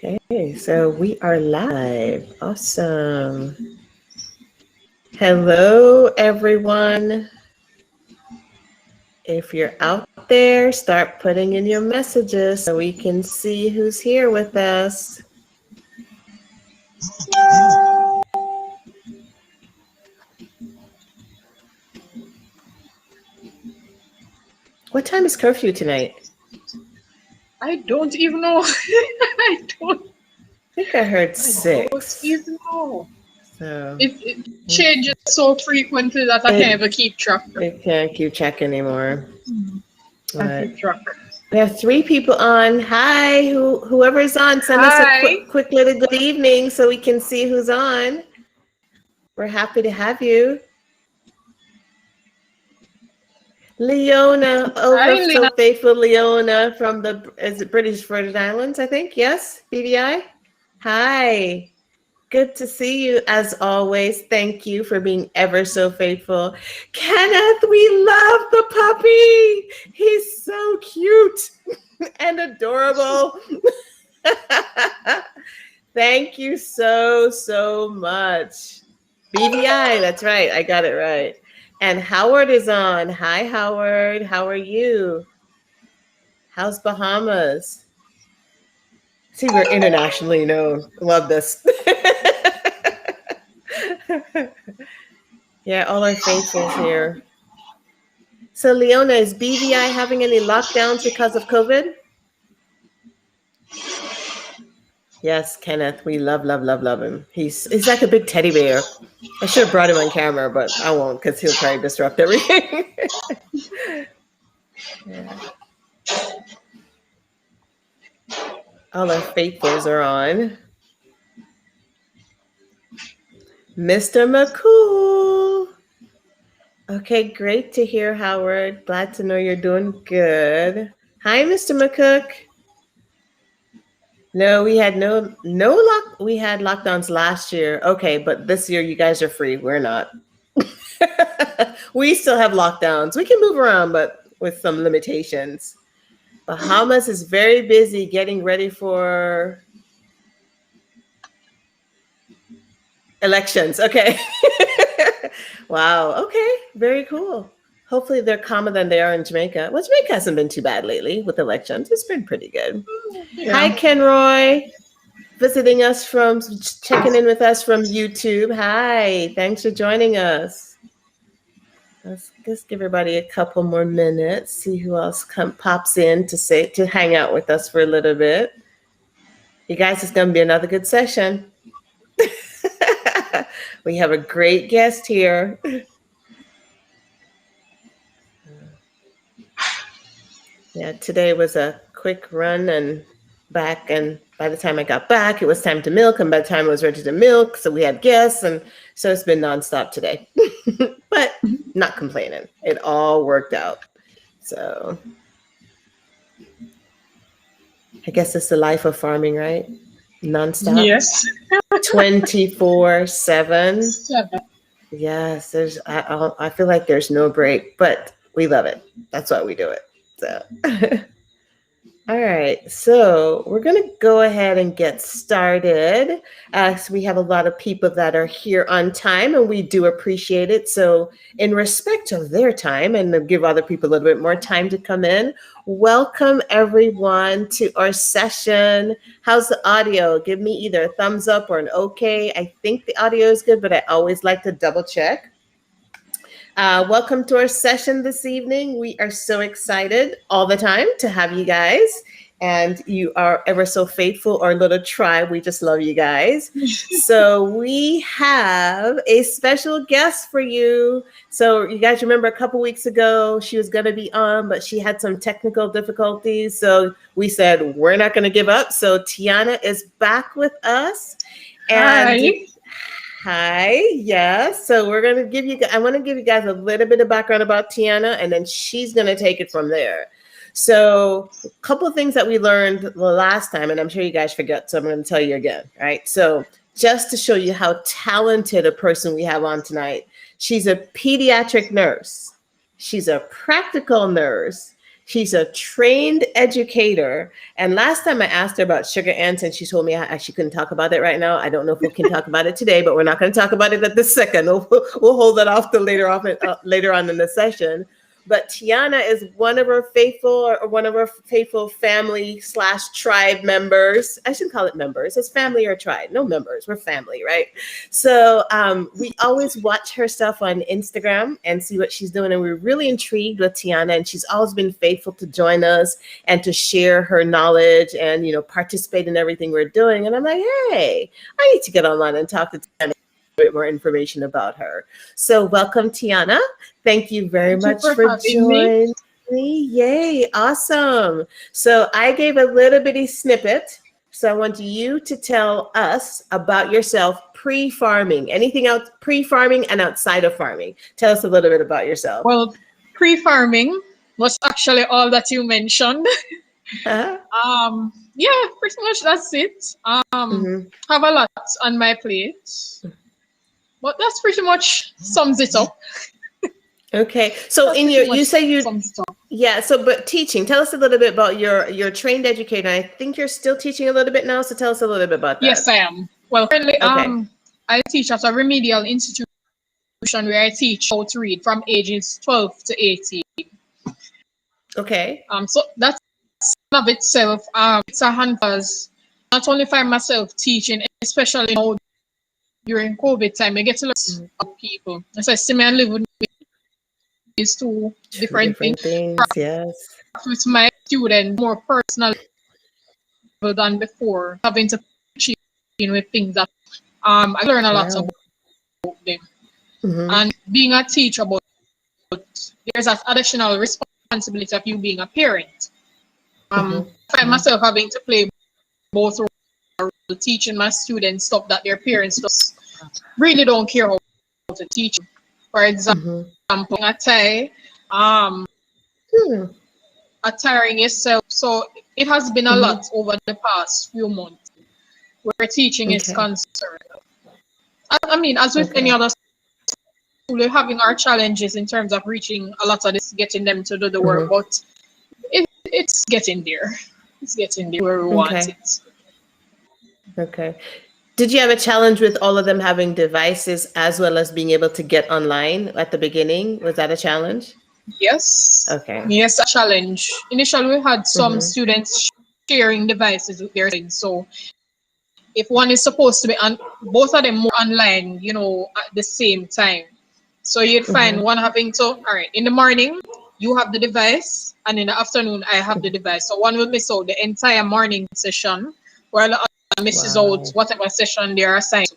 Okay, so we are live. Awesome. Hello, everyone. If you're out there, start putting in your messages so we can see who's here with us. What time is curfew tonight? I don't even know. I think I heard 6. don't even know. So It changes so frequently that I can't even keep track. I can't keep track anymore. I keep track. We have 3 people on. Hi, whoever's on, send us a quick little good evening so we can see who's on. We're happy to have you. Leona, Hi, so faithful Leona from the British Virgin Islands, I think. Yes, BVI. Hi. Good to see you as always. Thank you for being ever so faithful. Kenneth, we love the puppy. He's so cute and adorable. Thank you so much. BVI, that's right. I got it right. And Howard is on. Hi, Howard. How are you? How's Bahamas? See, we're internationally known. Love this. Yeah, all our faithfuls here. So, Leona, is BVI having any lockdowns because of COVID? Yes, Kenneth, we love him. He's like a big teddy bear. I should have brought him on camera, but I won't because he'll probably disrupt everything. Yeah. All our faithfuls are on. Mr. McCool. Okay, great to hear, Howard. Glad to know you're doing good. Hi, Mr. McCook. No, we had we had lockdowns last year. Okay, but this year you guys are free. We're not. We still have lockdowns. We can move around, but with some limitations. Bahamas is very busy getting ready for elections. Okay. Wow. Okay. Very cool. Hopefully they're calmer than they are in Jamaica. Well, Jamaica hasn't been too bad lately with elections. It's been pretty good. Yeah. Hi, Kenroy. Visiting us checking in with us from YouTube. Hi. Thanks for joining us. Let's just give everybody a couple more minutes. See who else pops in to hang out with us for a little bit. You guys, it's going to be another good session. We have a great guest here. Yeah, today was a quick run and back, and by the time I got back, it was time to milk, and by the time I was ready to milk, so we had guests, and so it's been nonstop today. But not complaining. It all worked out. So I guess it's the life of farming, right? Nonstop. Yes. 24/7. Yes, I feel like there's no break, but we love it. That's why we do it. So, all right. So we're going to go ahead and get started. So we have a lot of people that are here on time, and we do appreciate it. So in respect of their time, and to give other people a little bit more time to come in, welcome everyone to our session. How's the audio? Give me either a thumbs up or an okay. I think the audio is good, but I always like to double check. Welcome to our session this evening. We are so excited all the time to have you guys. And you are ever so faithful, our little tribe. We just love you guys. So we have a special guest for you. So you guys remember a couple weeks ago, she was going to be on, but she had some technical difficulties. So we said, we're not going to give up. So Tiana is back with us. And Hi, yes. So I want to give you guys a little bit of background about Tiana, and then she's going to take it from there. So a couple of things that we learned the last time, and I'm sure you guys forgot, so I'm going to tell you again, right? So just to show you how talented a person we have on tonight, she's a pediatric nurse. She's a practical nurse. She's a trained educator. And last time I asked her about sugar ants, and she told me she couldn't talk about it right now. I don't know if we can talk about it today, but we're not going to talk about it at this second. We'll hold that off till later on in the session. But Tiana is one of her faithful family/tribe members. I shouldn't call it members. It's family or tribe. No members. We're family, right? So we always watch her stuff on Instagram and see what she's doing. And we're really intrigued with Tiana. And she's always been faithful to join us and to share her knowledge and, participate in everything we're doing. And I'm like, hey, I need to get online and talk to Tiana, a bit more information about her. So welcome, Tiana. Thank you very much for joining me. Yay, awesome. So I gave a little bitty snippet. So I want you to tell us about yourself pre-farming, anything else pre-farming and outside of farming. Tell us a little bit about yourself. Well, pre-farming was actually all that you mentioned. Uh-huh. Yeah, pretty much that's it. Have a lot on my plate. But that's pretty much sums it up. Okay, so but teaching, tell us a little bit about your trained educator. I think you're still teaching a little bit now, so tell us a little bit about that. Yes, I am. Well, currently, I teach at a remedial institution where I teach how to read from ages 12 to 18. Okay. So that's of itself, it's a handles not only for myself teaching, especially now during COVID time, I get to learn of people. As I see me and live with these two different things. Yes. With my students more personal than before, having to teach with things that I learn a lot about them. And being a teacher, but there's an additional responsibility of you being a parent. I find myself having to play both roles, teaching my students stuff that their parents just really don't care how to teach. For example, attire, attiring yourself. So it has been a lot over the past few months where teaching is concerned. I mean, as with any other school, we're having our challenges in terms of reaching a lot of this, getting them to do the work, but it's getting there. It's getting there where we want it. Okay. Did you have a challenge with all of them having devices as well as being able to get online at the beginning? Was that a challenge? Yes. Okay. Yes, a challenge. Initially, we had some students sharing devices with their friends. So if one is supposed to be on, both of them more online, at the same time. So you'd find one having to, all right, in the morning, you have the device, and in the afternoon, I have the device. So one will miss out the entire morning session, while the other misses out whatever session they are assigned to.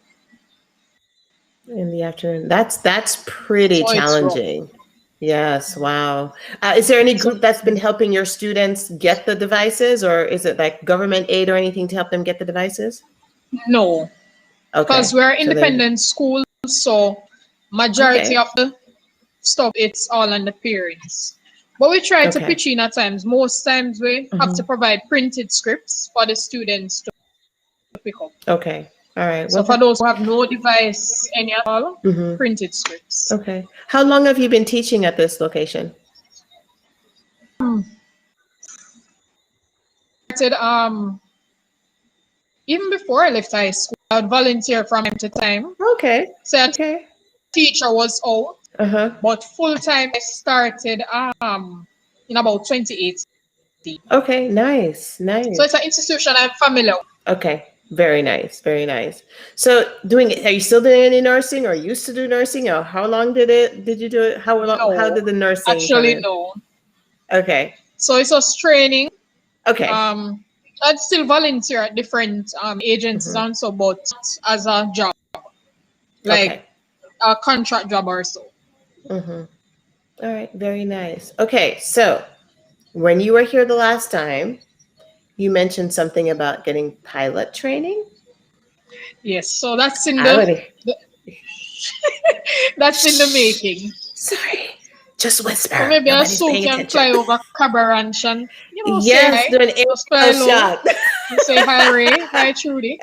In the afternoon. That's pretty challenging. Yes, wow. Is there any group that's been helping your students get the devices, or is it like government aid or anything to help them get the devices? No. Okay. Because we're independent schools, so majority of the stuff, it's all on the parents. But we try to pitch in at times. Most times we have to provide printed scripts for the students to pick up. Okay. All right. So for those who have no device, any at all, printed scripts. Okay. How long have you been teaching at this location? Even before I left high school, I would volunteer from time to time. Okay. So teacher was out. But full time I started in about 2018. Okay, nice. So it's an institution I'm familiar with. Okay, very nice, very nice. So are you still doing any nursing, or used to do nursing, or how long did you do it? How did the nursing? Actually, no. Okay. So it's just training. Okay. I'd still volunteer at different agencies and so, but as a job, like a contract job or so. All right, very nice. Okay, so when you were here the last time, you mentioned something about getting pilot training. Yes, so that's in the that's in the making. Sorry, just whisper. So maybe I soon can fly over Cabra Ranch and yes, do an air shot. Say hi, Ray. Hi, Trudy.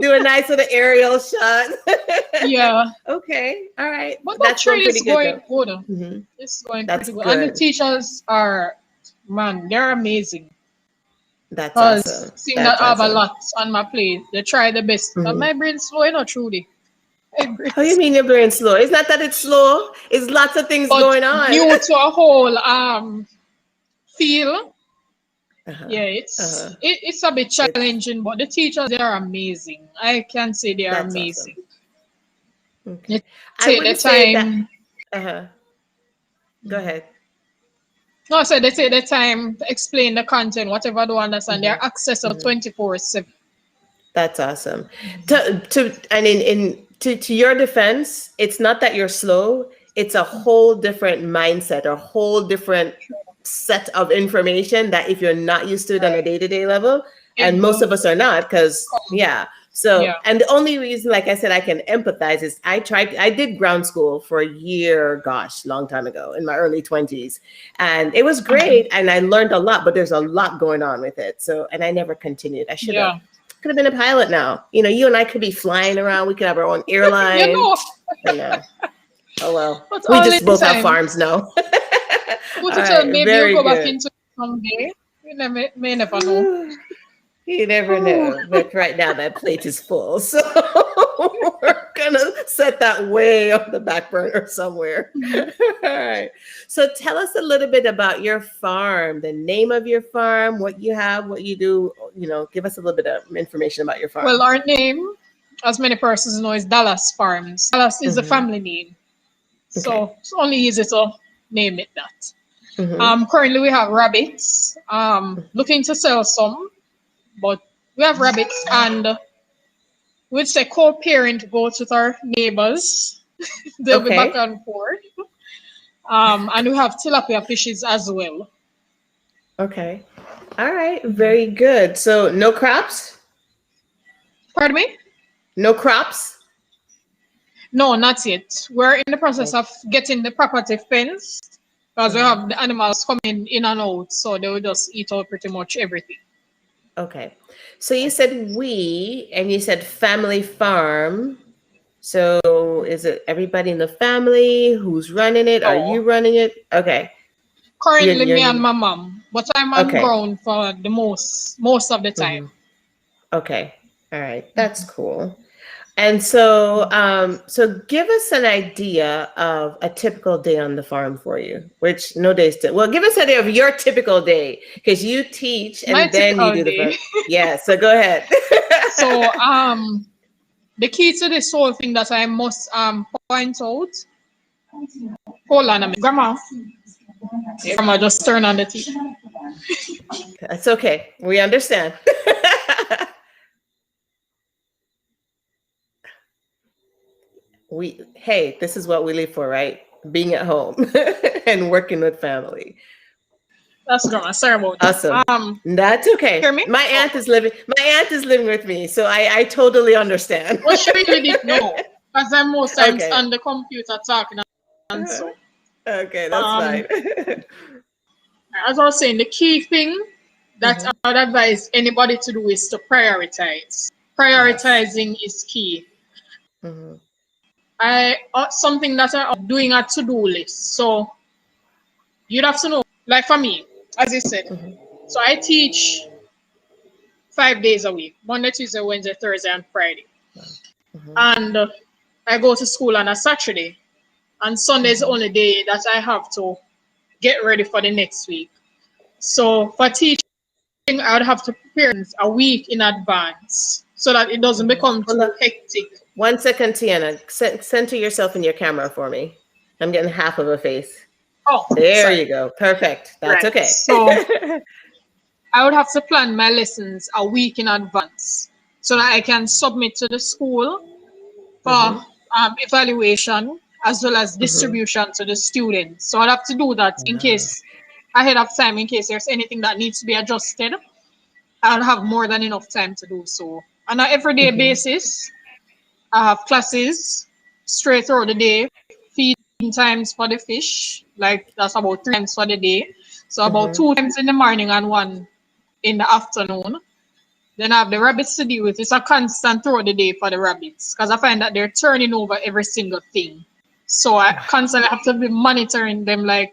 Do a nice little aerial shot. Yeah. Okay. All right. But that That's going trade pretty is good going though. good. Hmm. It's going That's pretty good. And the good. teachers are, man, they're amazing. That's Because awesome. seeing that That's I have a awesome. lot on my plate, they try the best. And Hmm. my brain's slow, you know, Trudy. My How you brain's mean your brain slow? It's not that it's slow. It's lots of things but going on. new to a whole feel. Uh-huh. Yeah, Uh-huh. it's a bit It's challenging, but the teachers they are amazing. I can say they are that's awesome. amazing. They Okay. I take the wouldn't say that. time. Uh-huh. Go ahead. No, so they take the time to explain the content, whatever they understand. Hmm. They're accessible Hmm. 24/7. That's awesome. To and to your defense, it's not that you're slow. It's a whole different mindset, a whole different set of information that if you're not used to it on a Right. day-to-day level, It and most of does us are not, because come. yeah. So, Yeah. and the only reason, like I said, I can empathize is I did ground school for a year, gosh, long time ago in my early 20s. And it was great and I learned a lot, but there's a lot going on with it. So, and I never continued. I should have. Yeah. Could have been a pilot now. You know, you and I could be flying around. We could have our own You airline. know, But no. Oh well. but We all just in both have time. farms now. Who All to tell right. maybe you'll Very go back good. into it someday. You never may never know. You never Oh, know. But right now that plate is full. So we're gonna set that way on the back burner somewhere. All right. So tell us a little bit about your farm, the name of your farm, what you have, what you do. You know, give us a little bit of information about your well, farm. our name, as many persons know, is Dallas Farms. Dallas is the Hmm. family name, Okay. so it's only easy to name it that. Hmm. Currently we have rabbits. Looking to sell some, but we have rabbits and we'd say co-parent goats with our neighbors. They'll be back Okay. and forth. And we have tilapia fishes as well. Okay. All right. Very good. So no crops? Pardon me? No crops? No, not yet. We're in the process Okay. of getting the property fenced because we Uh-huh. have the animals coming in and out, so they will just eat out pretty much everything. Okay. So you said we and you said family farm. So is it everybody in the family who's running it? Are you So running it? Okay. currently me and You're my mom, but I'm on okay. ground for the most of the time. Hmm. Okay. All right. That's cool. And so, so give us an idea of a typical day on the farm for you, which no days to, well, give us an idea of your typical day because you teach My and then you typical do the day. farm. Yeah, so go ahead. So the key to this whole thing that I must point out. Hold on a minute. Grandma. Yeah, grandma just turn on the TV. That's okay. We understand. Hey, this is what we live for, right? Being at home and working with family. That's grandma. Sorry about that. Awesome. That's Hear okay. me? My Oh. aunt is living. My aunt is living with me, so I totally understand. Well, she really didn't know. Because I'm most times Okay. on the computer talking and Uh-huh. so. Okay, that's Um, fine. as I was saying, the key thing that Hmm. I would advise anybody to do is to prioritize. Yes. Prioritizing is key. Hmm. I something that I'm doing a to-do list. So you'd have to know, like for me, as I said, Hmm. so I teach 5 days a week: Monday, Tuesday, Wednesday, Thursday, and Friday. Hmm. And I go to school on a Saturday, and Sunday is the Hmm. only day that I have to get ready for the next week. So for teaching, I would have to prepare a week in advance so that it doesn't Hmm. become Hold on too hectic. 1 second, Tiana. Center yourself in your camera for me. I'm getting half of a face. Oh, There sorry. you go. Perfect. That's Right. okay. So I would have to plan my lessons a week in advance so that I can submit to the school for Hmm. evaluation as well as Hmm. distribution to the students. So I'd have to do that in case ahead of time, in case there's anything that needs to be adjusted. I'll have more than enough time to do so. On an everyday Hmm. basis, I have classes straight through the day, feeding times for the fish, like that's about 3 times for the day. So about Hmm. 2 times in the morning and one in the afternoon. Then I have the rabbits to deal with. It's a constant throughout the day for the rabbits because I find that they're turning over every single thing. So I constantly have to be monitoring them, like,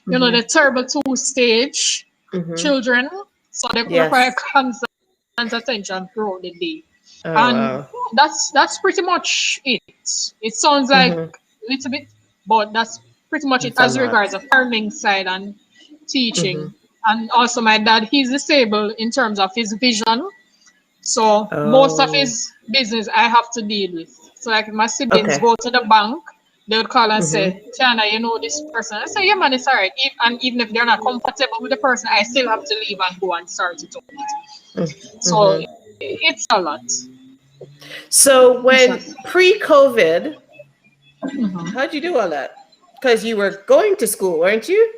you know, the terrible 2-stage children. So they require constant attention throughout the day. Oh, And wow. that's pretty much it. It sounds like a little bit, but that's pretty much it It's a as lot. regards the farming side and teaching. And also my dad, he's disabled in terms of his vision. So most of his business I have to deal with. So like my siblings go to the bank, they would call and say, Tiana, you know this person. I say, yeah man, it's all right. And even if they're not comfortable with the person, I still have to leave and go and start it up. So it's a lot. So when pre-COVID, how'd you do all that? Because you were going to school, weren't you?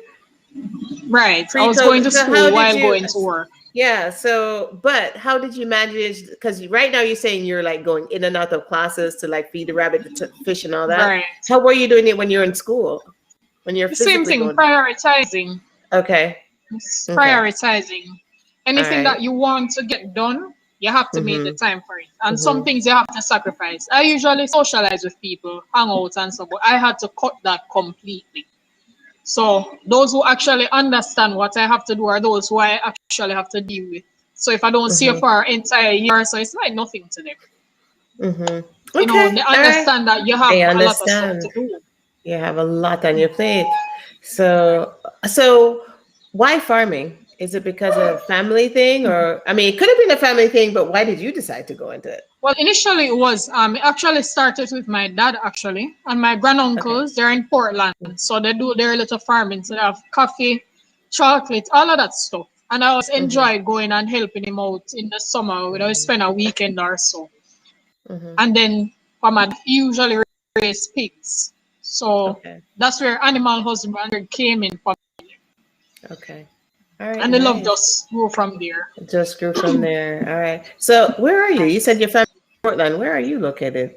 Right. I was Pre-COVID. going to So school while going to work. Yeah. So, but how did you manage? Because right now you're saying you're like going in and out of classes to like feed the rabbit, the fish, and all that. Right. How were you doing it when you're in school? When you're the same thing, going? prioritizing. Okay. Prioritizing. Anything right. that you want to get done, you have to make the time for it. And some things you have to sacrifice. I usually socialize with people, hang out and so, but I had to cut that completely. So those who actually understand what I have to do are those who I actually have to deal with. So if I don't see you for an entire year, so it's like nothing to them. You know, they understand that you have a lot of stuff to do. You have a lot on your plate. So why farming? Is it because of family thing, or I mean, it could have been a family thing, but why did you decide to go into it? Well, initially it was it actually started with my dad actually, and my granduncles. They're in Portland, so they do their little farming. So they have coffee, chocolate, all of that stuff. And I always enjoyed going and helping him out in the summer. We always spend a weekend or so. And then my dad usually raise pigs. So that's where animal husbandry came in for me. Okay. All right. And the love just grew from there. Just grew from there. All right. So where are you? You said your family in Portland. Where are you located?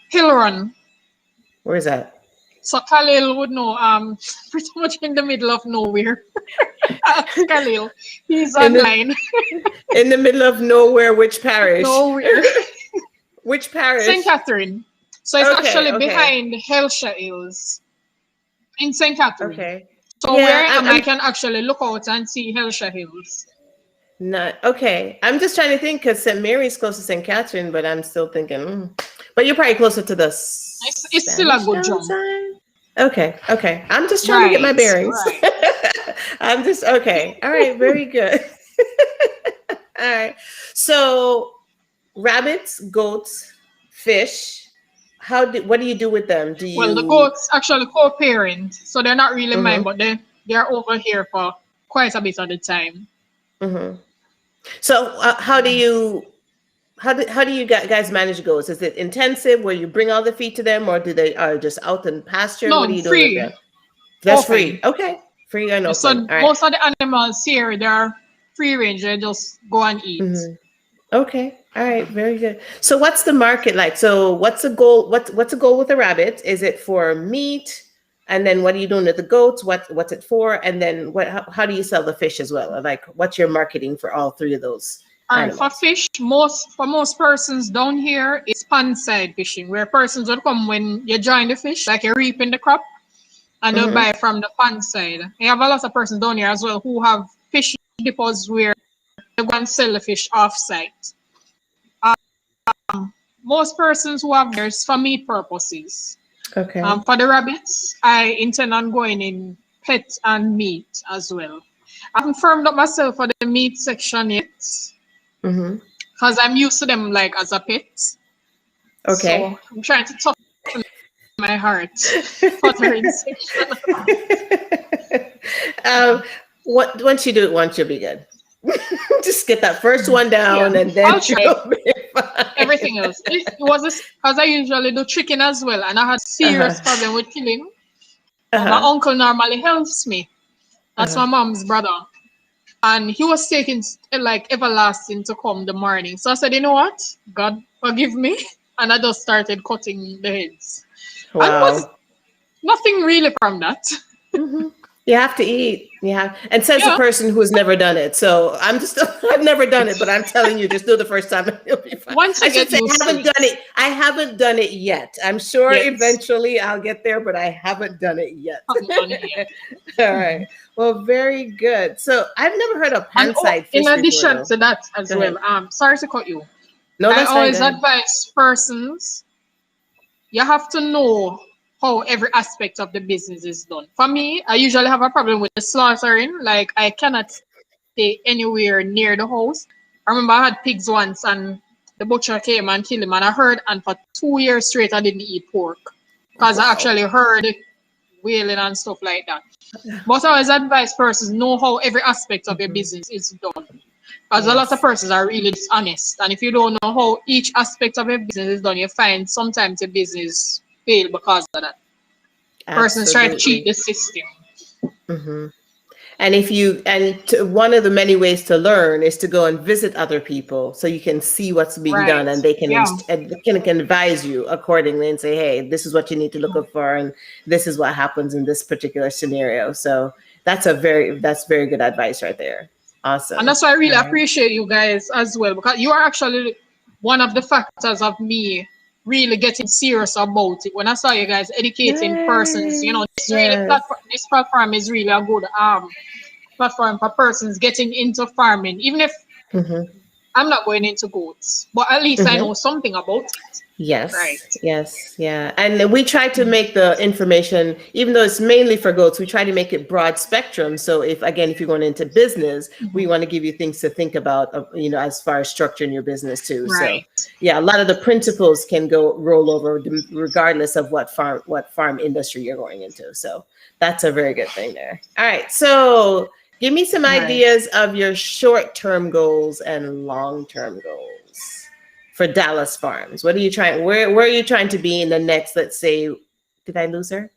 Hill Run. Where is that? So Khalil would know, pretty much in the middle of nowhere. Khalil, he's online. In the middle of nowhere, which parish? Nowhere. Which parish? St. Catherine. So it's actually behind Hellshire Hills. In St. Catherine. Okay. So where I can actually look out and see Hellshire Hills. Okay. I'm just trying to think because St. Mary's close to St. Catherine, but I'm still thinking, but you're probably closer to the It's still a good jump. Okay. I'm just trying to get my bearings. Right. I'm just, okay. All right. Very good. All right. So rabbits, goats, fish, what do you do with them? Well, the goats actually co-parent, so they're not really mine, but they're over here for quite a bit of the time. So how do you guys manage goats? Is it intensive where you bring all the feed to them, or do they are just out in pasture? No, what do you free. Do with them? That's free. Okay, free and open. So most of the animals here, they're free range. They just go and eat. Okay. All right. Very good. So what's the market like? So what's the goal? What's the goal with the rabbit? Is it for meat? And then what are you doing with the goats? What's it for? And then how do you sell the fish as well? Like what's your marketing for all three of those? All right, for fish, for most persons down here, it's pond side fishing, where persons will come when you join the fish, like you're reaping the crop, and they'll buy from the pond side. You have a lot of persons down here as well who have fish depots where they go and sell the fish off-site. Most persons who have theirs for meat purposes. Okay. For the rabbits, I intend on going in pet and meat as well. I haven't firmed up myself for the meat section yet. Because I'm used to them like as a pet. Okay. So I'm trying to toughen my heart for the section. Once you do it once, you'll be good. Just get that first one down and then everything else. It was because I usually do chicken as well, and I had serious problem with killing. My uncle normally helps me. That's my mom's brother. And he was taking like everlasting to come the morning. So I said, you know what? God forgive me. And I just started cutting the heads. Wow. And was nothing really from that. You have to eat. Yeah. And says a Yeah, person who has never done it. So I'm just, I've never done it, but I'm telling you, just do it the first time and you'll be fine. once I you should get say, I used to haven't done it. it. I haven't done it yet. I'm sure Yet, eventually I'll get there, but I haven't done it yet. haven't done it yet. All right. Well, very good. So I've never heard of And pan-side in fish before, addition though. to that as Go ahead. well, sorry to cut you. No, I that's fine. Go always ahead. advise persons, you have to know how every aspect of the business is done. For me, I usually have a problem with the slaughtering. Like I cannot stay anywhere near the house. I remember I had pigs once and the butcher came and killed him and I heard, and for 2 years straight I didn't eat pork. Because I Wow. actually heard wailing and stuff like that. But I always advise persons know how every aspect of your business is done. Because a lot of Yes. persons are really dishonest. And if you don't know how each aspect of your business is done, you find sometimes your business fail because of that. Persons try to cheat Absolutely. the system. Hmm. And if you, one of the many ways to learn is to go and visit other people so you can see what's being done Right. and they can, Yeah. can advise you accordingly and say, hey, this is what you need to look up for. And this is what happens in this particular scenario. So that's very good advice right there. And Awesome. that's why I really All right. appreciate you guys as well, because you are actually one of the factors of me really getting serious about it. When I saw you guys educating persons, Yay. this really Yes. platform, this platform is really a good platform for persons getting into farming. Even if Hmm. I'm not going into goats, but at least I know something about it. Yes, Right. yes, yeah. And we try to make the information, even though it's mainly for goats, we try to make it broad spectrum. So if you're going into business, we want to give you things to think about, as far as structuring your business too. So Right. yeah, a lot of the principles can roll over regardless of what farm industry you're going into. So that's a very good thing there. All right. So give me some Right. ideas of your short-term goals and long-term goals for Dallas Farms. What are you trying? Where are you trying to be in the next? Let's say, did I lose her?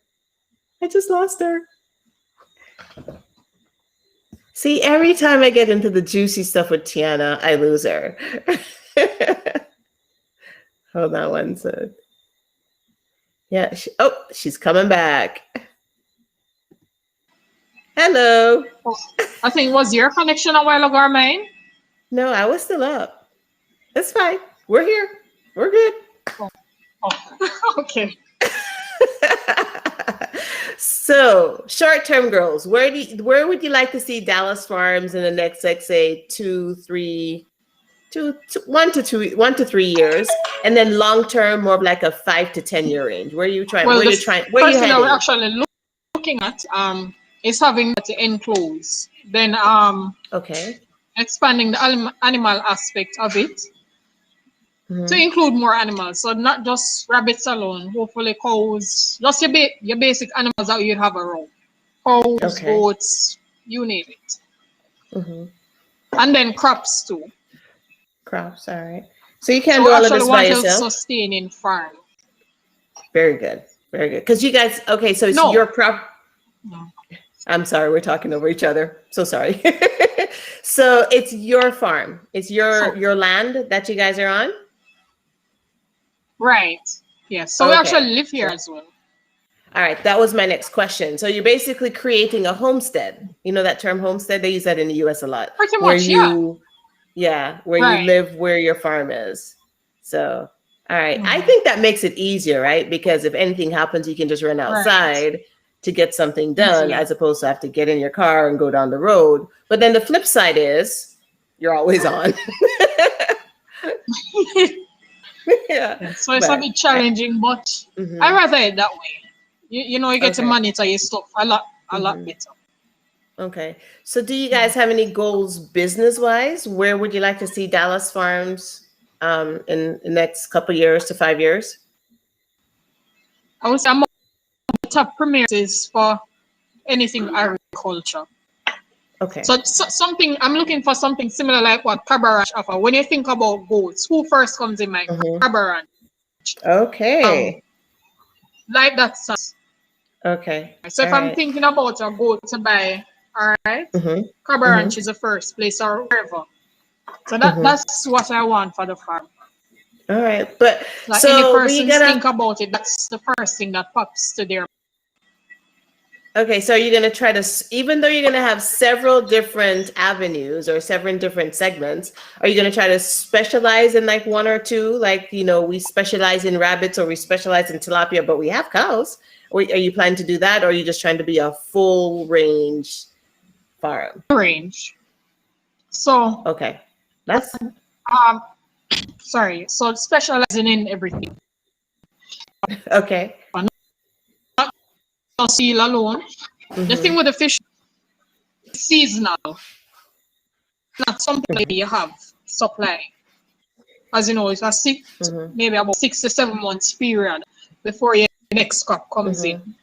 I just lost her. See, every time I get into the juicy stuff with Tiana, I lose her. Hold on one sec. Yeah. She's coming back. Hello. Oh, I think it was your connection a while ago or mine. No, I was still up. That's fine. We're here. We're good. Oh. Okay. So, short-term goals. Where would you like to see Dallas Farms in the next, let's say, 1 to 3 years, and then long-term, more of like a 5 to 10 year range? Where are you trying? Well, Where the you trying? Where are you first thing that we're heading? actually looking at is having the enclose. Then Okay. expanding the animal aspect of it to Hmm. include more animals. So not just rabbits alone, hopefully cows, just your basic animals that you'd have around. Cows, Okay. goats, you name it. Hmm. And then crops too. Crops. All right. So you can't So do we all of actually this by want a yourself. sustaining farm. Very good. Very good. Because you guys. Okay. So it's your No. crop. No. I'm sorry, we're talking over each other. So sorry. So it's your farm. It's So your land that you guys are on? right. Yeah. So we Okay. actually live here So as well. all right, that was my next question. So you're basically creating a homestead. You know that term homestead? They use that in the US a lot. Pretty Where much, yeah. where you Right. live where your farm is. So all right. I Mhm. think that makes it easier, right? Because if anything happens, you can just run Right. outside to get something done Easily. as opposed to have to get in your car and go down the road. But then the flip side is you're always on. Yeah. Yeah, so it's a But bit challenging, but I mhm. rather it that way. You get to Okay. monitor your stuff a lot Hmm. better. Okay. So do you guys have any goals business wise? Where would you like to see Dallas Farms in the next couple years to 5 years? I would say I'm the top premises for anything agriculture. Okay. So something I'm looking for something similar like what Cabra Ranch offer. When you think about goats, who first comes in mind? Hmm. Cabra Ranch. Um, Okay. like that size. Okay. So All if I'm right. thinking about a goat to buy, all right, Mm-hmm. Cabra Ranch Mm-hmm. is the first place or wherever. So Mm-hmm. that's what I want for the farm. All right. But Like any so we persons gotta think about it, that's the first thing that pops to their. Okay, so you're going to try to, even though you're going to have several different avenues or several different segments, are you going to try to specialize in like one or two? Like, we specialize in rabbits or we specialize in tilapia, but we have cows. Or are you planning to do that? Or are you just trying to be a full range farm? Range. So, Okay, that's sorry. So specializing in everything. okay. Not seal alone. The thing with the fish is seasonal. Not something like you have supply. As you know, it's a maybe about 6 to 7 months period before your next crop comes in.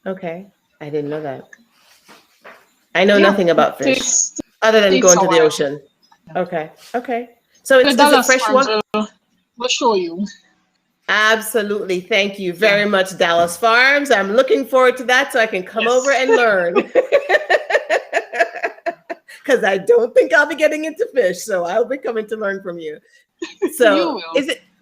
Okay, I didn't know that. I know nothing about fish other than going to the ocean. Okay. So it's the fresh water. We'll show you. Absolutely. Thank you very much, Dallas Farms. I'm looking forward to that so I can come over and learn. Because I don't think I'll be getting into fish, so I'll be coming to learn from you. So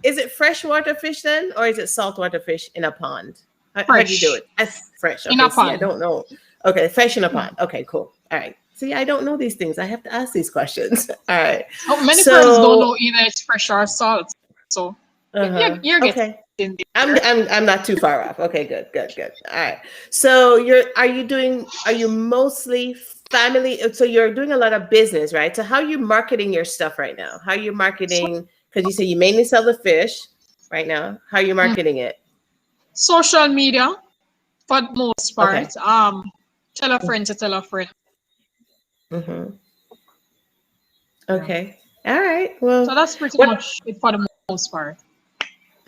is it freshwater fish then, or is it saltwater fish in a pond? How do you do it? That's fresh. Okay, in a pond. I don't know. Okay, fresh in a pond. Okay, cool. All right. See, I don't know these things. I have to ask these questions. All right. Many friends don't know either it's fresh or salt. So you're getting in there. I'm not too far off. Okay, good. All right. So are you mostly family? So you're doing a lot of business, right? So how are you marketing your stuff right now? How are you marketing? Because you say you mainly sell the fish right now. How are you marketing it? Social media, for the most part. Okay. Tell a friend to tell a friend. Okay. All right. Well, so that's pretty much it for the most part.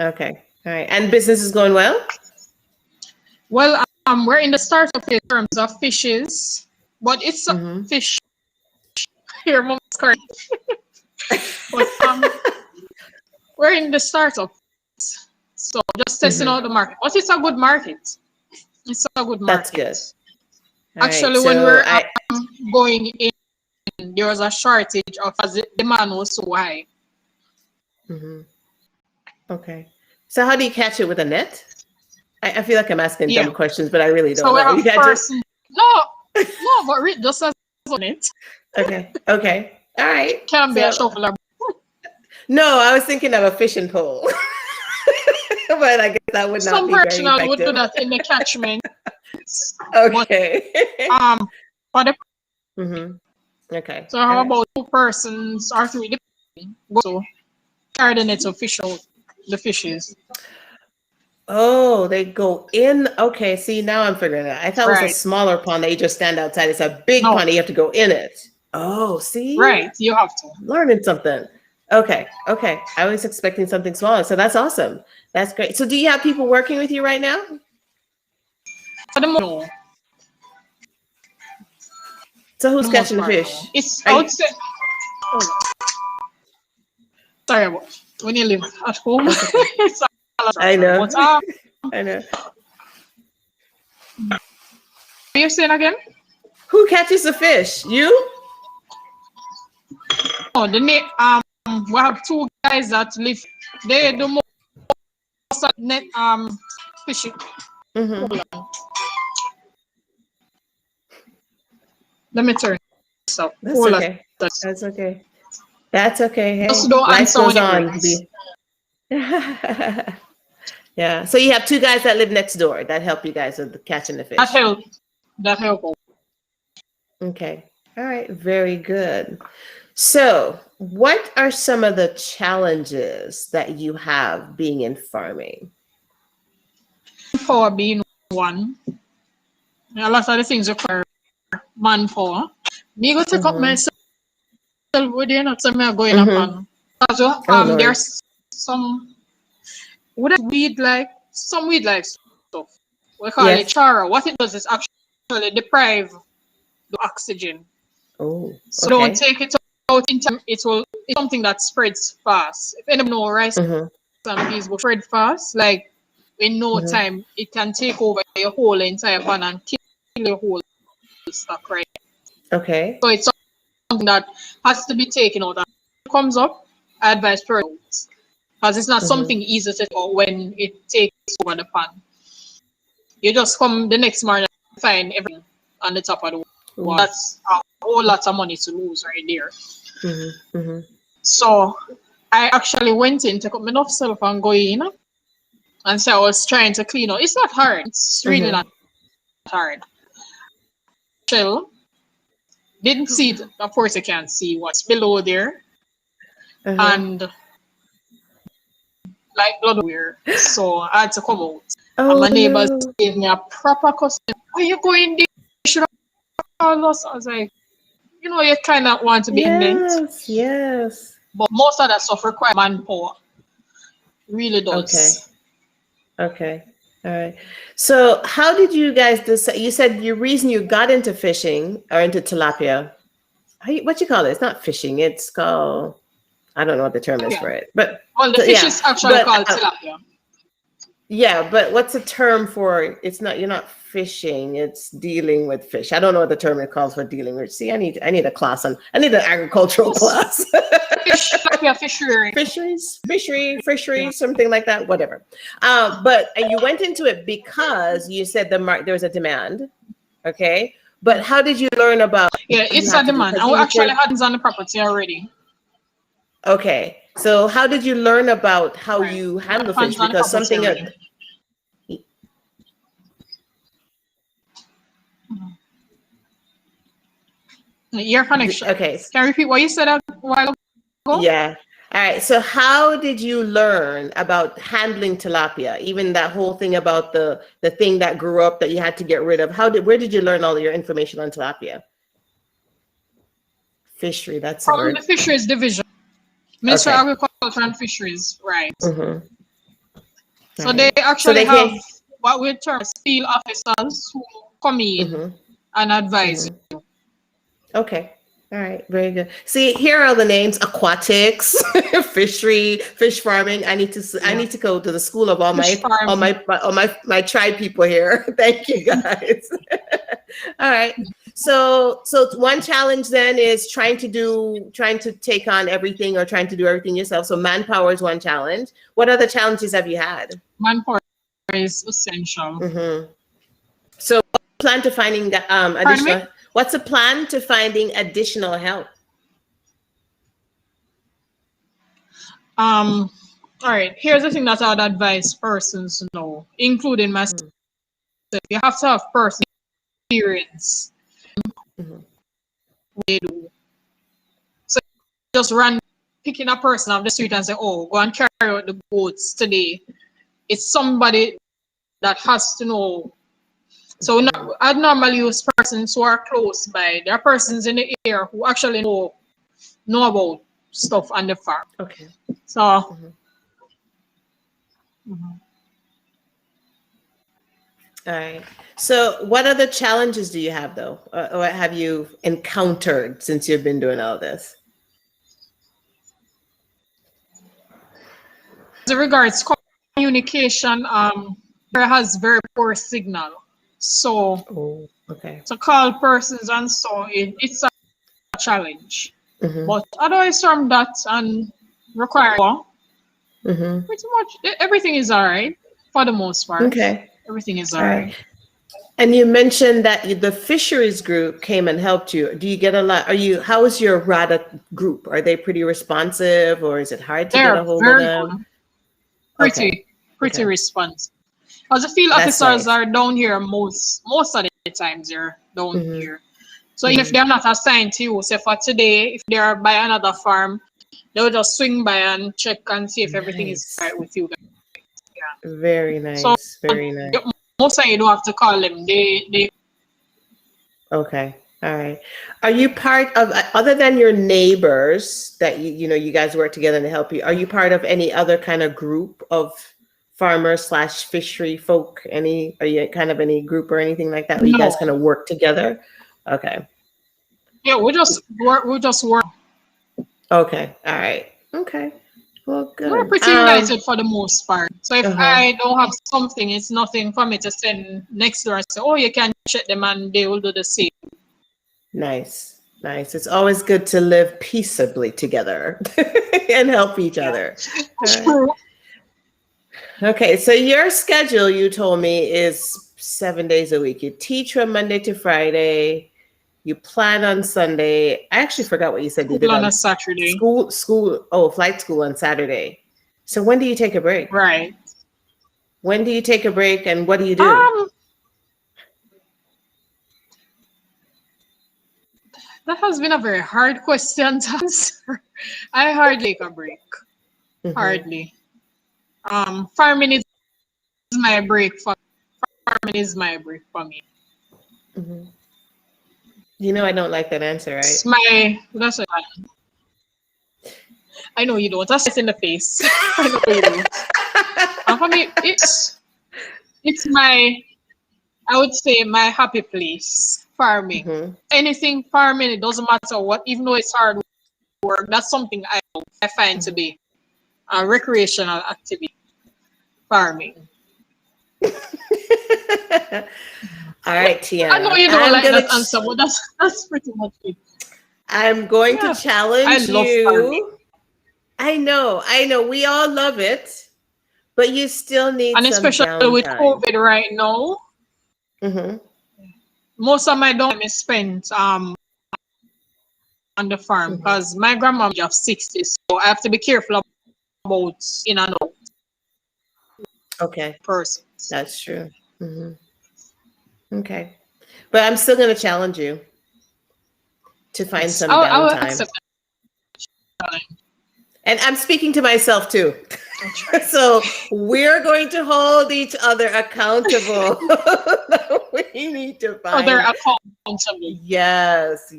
Okay. All right. And business is going well? Well, we're in the startup in terms of fishes, but it's a fish. Here, mom's correct. But we're in the startup, so just testing out the market. But it's a good market. It's a good market. That's good. Actually, when we're going in, there was a shortage of the demand was so high. Okay. So how do you catch it with a net? I feel like I'm asking dumb questions, but I really don't know. So we have No, but just as on it. Okay. All right. Can be a shoveler. No, I was thinking of a fishing pole. But I guess that would not be very effective. Some personnel would do that in the catchment. Okay. But, for the okay. So how about 2 persons or 3 go to carry the nets of fish out, the fishes? Oh, they go in. Okay, see, now I'm figuring it out. I thought it was a smaller pond that you just stand outside. It's a big pond that you have to go in it. Oh, see? Right, you have to. Learning something. Okay. I was expecting something smaller, so that's awesome. That's great. So do you have people working with you right now? For the moment. So who's catching the fish? It's outside. Sorry about when you live at home. I know. I know. Are you saying again? Who catches the fish? You? Oh, we have 2 guys that live. They do most of net fishing. Let me turn this up. That's okay. That's okay. That's okay. Hey, just don't life goes on. Yeah. Yeah. So you have 2 guys that live next door that help you guys with catching the fish. That help. Okay. All right. Very good. So what are some of the challenges that you have being in farming? For being one. A lot of the things require manpower. Me go take up myself with you, not some going up on. Because there's some weed like stuff. We call it chara. What it does is actually deprive the oxygen. Oh. So don't take it out in time. It's something that spreads fast. If anyone knows rice and peas will spread fast, like in no time it can take over your whole entire pan and kill your whole stock, right? Okay. So it's something that has to be taken out. And when it comes up, I advise per out. Because it's not something easy to do when it takes over the pan. You just come the next morning and find everything on the top of the wall. That's a whole lot of money to lose right there. So I actually went in, took up my enough self and go in. And so I was trying to clean up. It's not hard. It's really not hard. Chill. Didn't see it. Of course, I can't see what's below there. And like blood weird. So I had to come out. And my neighbors gave me a proper customer. Where you going there? You should have called us. I was like, you know, you kind of want to be indent. Yes. But most of that stuff requires manpower. Really does. Okay. All right. So how did you guys decide? You said your reason you got into fishing or into tilapia. What you call it? It's not fishing. It's called, I don't know what the term is for it. But well, the fish is actually called tilapia. Yeah, but what's the term for? It's not. You're not fishing. It's dealing with fish. I don't know what the term it calls for dealing with. See, I need a class on. I need an agricultural class. Fishery, something like that. Whatever. But you went into it because you said there was a demand. Okay. But how did you learn about? Yeah, it's a demand. I actually had it on the property already. Okay. So how did you learn about how you handle fish? Because something your connection. Okay. Can you repeat what you said a while ago? Yeah. All right. So how did you learn about handling tilapia? Even that whole thing about the thing that grew up that you had to get rid of. Where did you learn all your information on tilapia? Fishery, that's the word. From the Fisheries Division. Ministry of Agriculture and Fisheries, right. So they actually have what we term field officers who come in and advise you. Okay. All right. Very good. See, here are the names: aquatics, fishery, fish farming. I need to go to the school of all my tribe people here. Thank you, guys. All right. So one challenge then is trying to take on everything or trying to do everything yourself. So manpower is one challenge. What other challenges have you had? Manpower is essential. So plan to finding additional. What's the plan to finding additional help? All right. Here's the thing that I'd advise persons to know, including myself. You have to have personal experience. They do. So just picking a person off the street and say, "Oh, go and carry out the goats today." It's somebody that has to know. So I'd normally use persons who are close by. There are persons in the area who actually know about stuff on the farm. Okay. So. All right. So what other challenges do you have though? Or have you encountered since you've been doing all this? As regards communication, there has very poor signal. So to call persons and so it's a challenge. But otherwise from that and require pretty much everything is all right for the most part. Okay. Everything is all right. And you mentioned that the fisheries group came and helped you. Do you get a lot? How is your RADA group? Are they pretty responsive or is it hard to get a hold of them? Pretty responsive. As the field officers are down here most of the times they're down here. So if they're not assigned to you, say for today, if they're by another farm, they'll just swing by and check and see if everything is right with you. Yeah. Very nice. So, very nice. Most of you don't have to call them. They. Okay. All right. Are you part of, other than your neighbors that you guys work together to help you, are you part of any other kind of group of farmers / fishery folk? Are you kind of any group or anything like that where you guys kind of work together? Okay. Yeah, we just work. Okay. All right. Okay. Well, good. We're pretty united for the most part. So if I don't have something, it's nothing for me to send next door and say, "Oh, you can check them," and they will do the same. Nice. It's always good to live peaceably together and help each other. True. Okay, so your schedule, you told me, is 7 days a week. You teach from Monday to Friday. You plan on Sunday. I actually forgot what you said you did School on on a Saturday. school. Oh, flight school on Saturday. So when do you take a break? Right. When do you take a break and what do you do? Um, that has been a very hard question to answer. I hardly take a break. Hardly. Farming is my break for farming is my break for me. Mhm. You know I don't like that answer, right? That's what I know you don't. That's in the face. I know you don't. And for me, it's my, I would say, my happy place. Farming. Mhm. Anything farming, it doesn't matter what, even though it's hard work, that's something I find to be a recreational activity. Farming. All right, I know Tiana. you don't like that answer, but that's pretty much it. I'm going to I challenge love farming. you. I know. We all love it, but you still need And some especially with downtime. COVID right now, Mm-hmm. most of my downtime is spent on the farm Mm-hmm. because my grandma is of 60, so I have to be careful about in and out Okay, persons. that's true. Mm-hmm. Okay, but I'm still going to challenge you to find Yes, some I will downtime. accept that. And I'm speaking to myself too. So we're going to hold each other accountable. We need to Other find. accountable. Yes.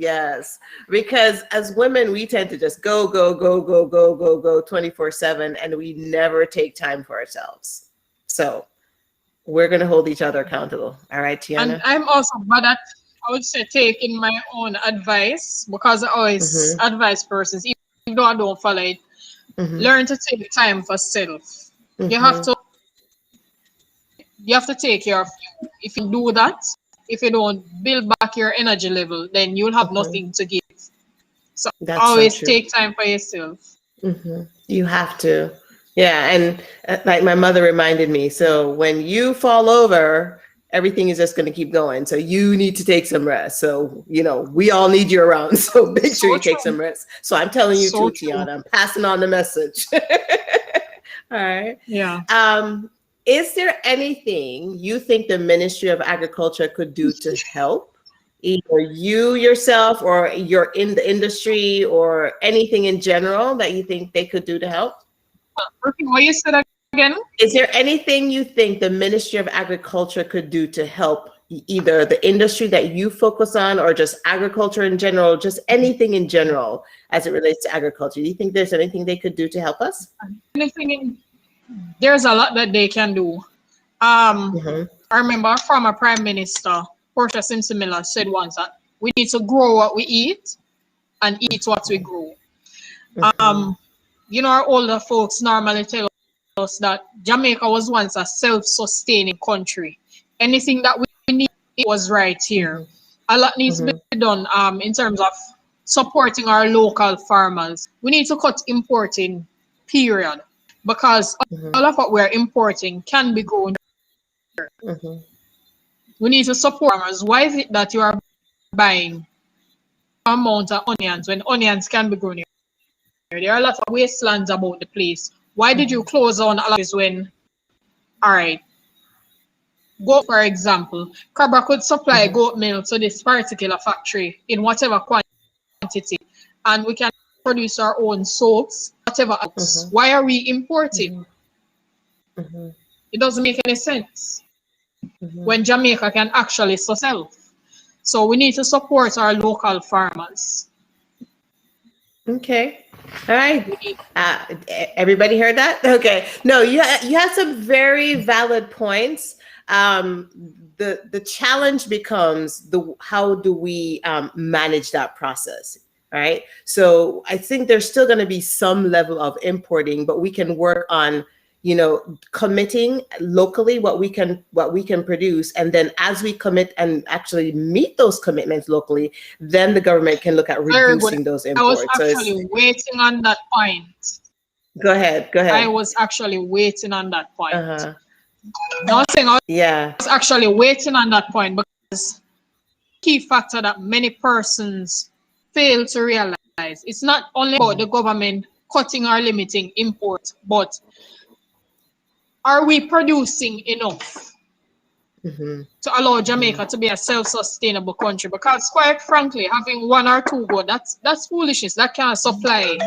Because as women, we tend to just go 24/7, and we never take time for ourselves. So we're going to hold each other accountable. All right, And Tiana? I'm also bad at, I would say, taking my own advice because I always Mm-hmm. advise persons, even though I don't follow it, Mm-hmm. learn to take time for self. You have Mm-hmm. to take care of you. If you do that, if you don't build back your energy level, then you'll have Mm-hmm. nothing to give. So That's so always true. take time for yourself. Mm-hmm. You have to. Yeah. And like my mother reminded me, so when you fall over, everything is just going to keep going. So you need to take some rest. So, we all need you around. So make sure So you take true. some rest. So I'm telling you So too, true. Tiana, I'm passing on the message. All right. Yeah. Is there anything you think the Ministry of Agriculture could do to help? Either you yourself or you're in the industry or anything in general that you think they could do to help? What you said again? Is there anything you think the Ministry of Agriculture could do to help either the industry that you focus on or just agriculture in general, just anything in general as it relates to agriculture? Do you think there's anything they could do to help us? There's a lot that they can do. Mm-hmm. I remember our former Prime Minister, Portia Simpson Miller, said once that we need to grow what we eat and eat what we grow. Mm-hmm. Our older folks normally tell us that Jamaica was once a self-sustaining country. Anything that we need was right here. A lot needs to be done in terms of supporting our local farmers. We need to cut importing, period, because all of what we're importing can be grown here. Mm-hmm. We need to support farmers. Why is it that you are buying amount of onions when onions can be grown here? There are a lot of wastelands about the place. Why did you close on all of this when, all right, goat, for example, Cabra could supply goat milk to this particular factory in whatever quantity, and we can produce our own soaps, whatever else. Why are we importing? It doesn't make any sense when Jamaica can actually self. So we need to support our local farmers. Okay. All right. Everybody heard that? Okay. No, you have some very valid points. The challenge becomes how do we manage that process, right? So I think there's still going to be some level of importing, but we can work on committing locally what we can produce, and then as we commit and actually meet those commitments locally, then the government can look at reducing those imports. I was actually waiting on that point. Go ahead. Go I ahead. was actually waiting on that point. Uh-huh. Not saying I Yeah. was actually waiting on that point because key factor that many persons fail to realize. It's not only about the government cutting or limiting import, but are we producing enough to allow Jamaica to be a self-sustainable country? Because quite frankly, having one or two goat, that's foolishness. That can't supply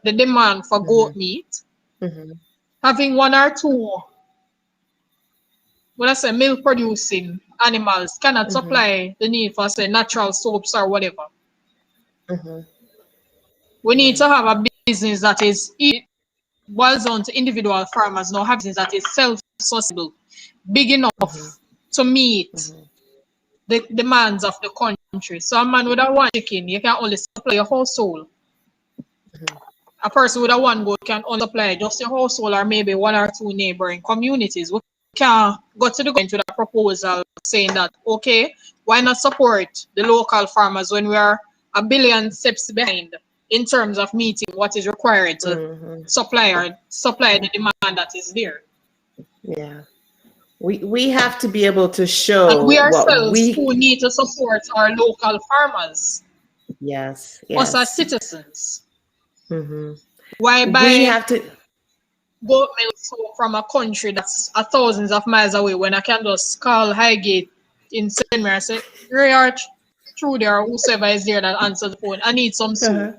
the demand for goat meat. Having one or two, when I say milk producing animals cannot supply the need for say natural soaps or whatever. We need to have a business that is boils down to individual farmers now have business that is self-sustainable, big enough to meet the demands of the country. So a man with a one chicken, you can only supply your household. A person with a one goat can only supply just your household or maybe one or two neighboring communities. We can go to the government with a proposal saying that, okay, why not support the local farmers when we are a billion steps behind in terms of meeting what is required to supply the demand that is there. Yeah. We have to be able to show And we what ourselves we who need to support our local farmers, yes, us as yes. citizens. Why We buy have to goat milk from a country that's thousands of miles away when I can just call Highgate in St. Mary and say, Ray Arch, through there, whoever is there that answers the phone, I need some soup.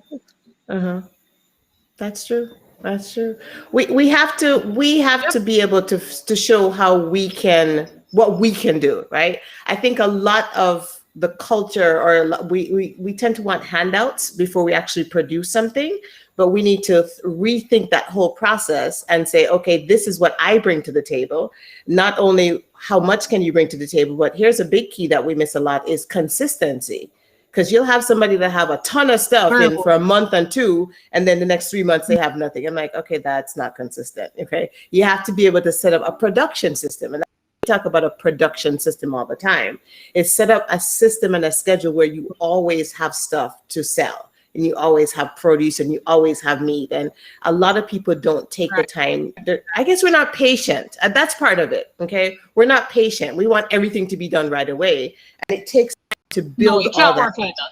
That's true. That's true. We have to be able to show how we can what we can do, right? I think a lot of the culture or we tend to want handouts before we actually produce something, but we need to rethink that whole process and say, okay, this is what I bring to the table. Not only how much can you bring to the table, but here's a big key that we miss a lot is consistency. Because you'll have somebody that have a ton of stuff in for a month and two, and then the next 3 months they have nothing. I'm like, okay, that's not consistent. Okay, you have to be able to set up a production system, and we talk about a production system all the time. Is set up a system and a schedule where you always have stuff to sell, and you always have produce, and you always have meat. And a lot of people don't take the time. I guess we're not patient. That's part of it. Okay, we're not patient. We want everything to be done right away, and it takes to build you all can't that. work like that.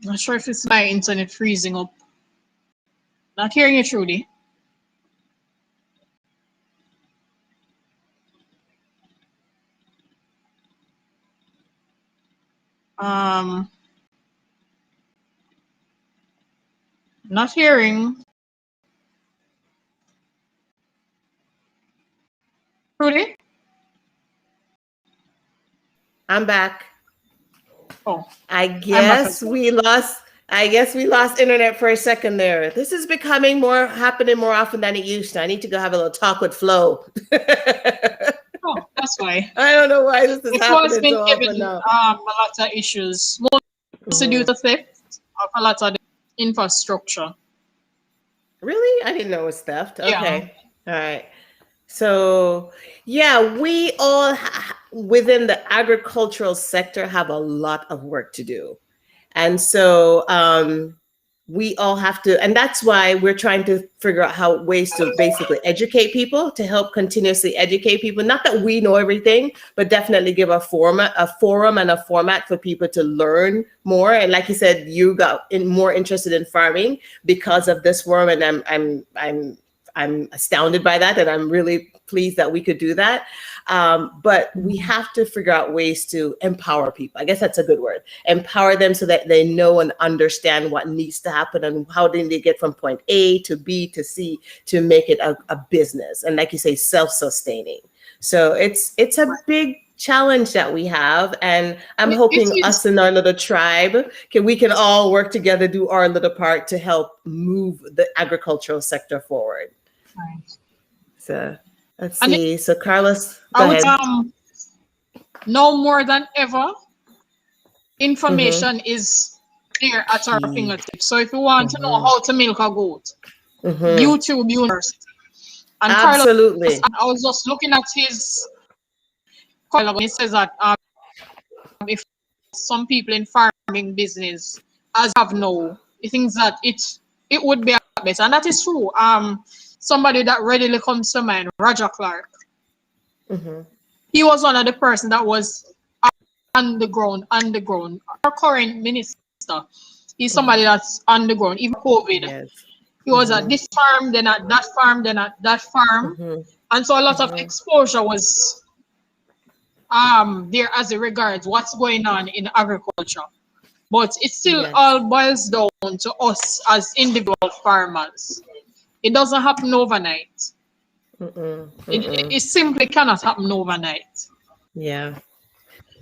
Not sure if it's my internet freezing up. Not hearing you, Trudy. Not hearing. Trudy? I'm back. Oh, I I'm back guess we lost internet for a second there. This is becoming happening more often than it used to. I need to go have a little talk with Flo. Oh, that's why. I don't know why this is It's happening been so given often now. a lot of issues, mostly due to theft of a lot of the infrastructure. Really? I didn't know it was theft. Yeah. Okay. All right. So, yeah, we all within the agricultural sector have a lot of work to do. And so we all have to, and that's why we're trying to figure out ways to basically educate people, to help continuously educate people. Not that we know everything, but definitely give a forum and a format for people to learn more. And like you said, you got more interested in farming because of this forum, and I'm astounded by that, and I'm really pleased that we could do that. But we have to figure out ways to empower people. I guess that's a good word. Empower them so that they know and understand what needs to happen and how do they get from point A to B to C to make it a business. And like you say, self-sustaining. So it's a big challenge that we have, and I'm hoping us in our little tribe we can all work together, do our little part to help move the agricultural sector forward. Right. So let's see. So Carlos, go ahead. Now more than ever, information is there at our fingertips. So if you want to know how to milk a goat, YouTube University. And absolutely. Carlos, I was just looking at his. He says that if some people in farming business as have now, it thinks that it would be better, and that is true. Somebody that readily comes to mind, Roger Clark. He was one of the person that was on the ground. Our current minister, he's somebody that's on the ground. Even COVID, he was at this farm, then at that farm, then at that farm, and so a lot of exposure was there as it regards what's going on in agriculture. But it still all boils down to us as individual farmers. It doesn't happen overnight. It simply cannot happen overnight. Yeah.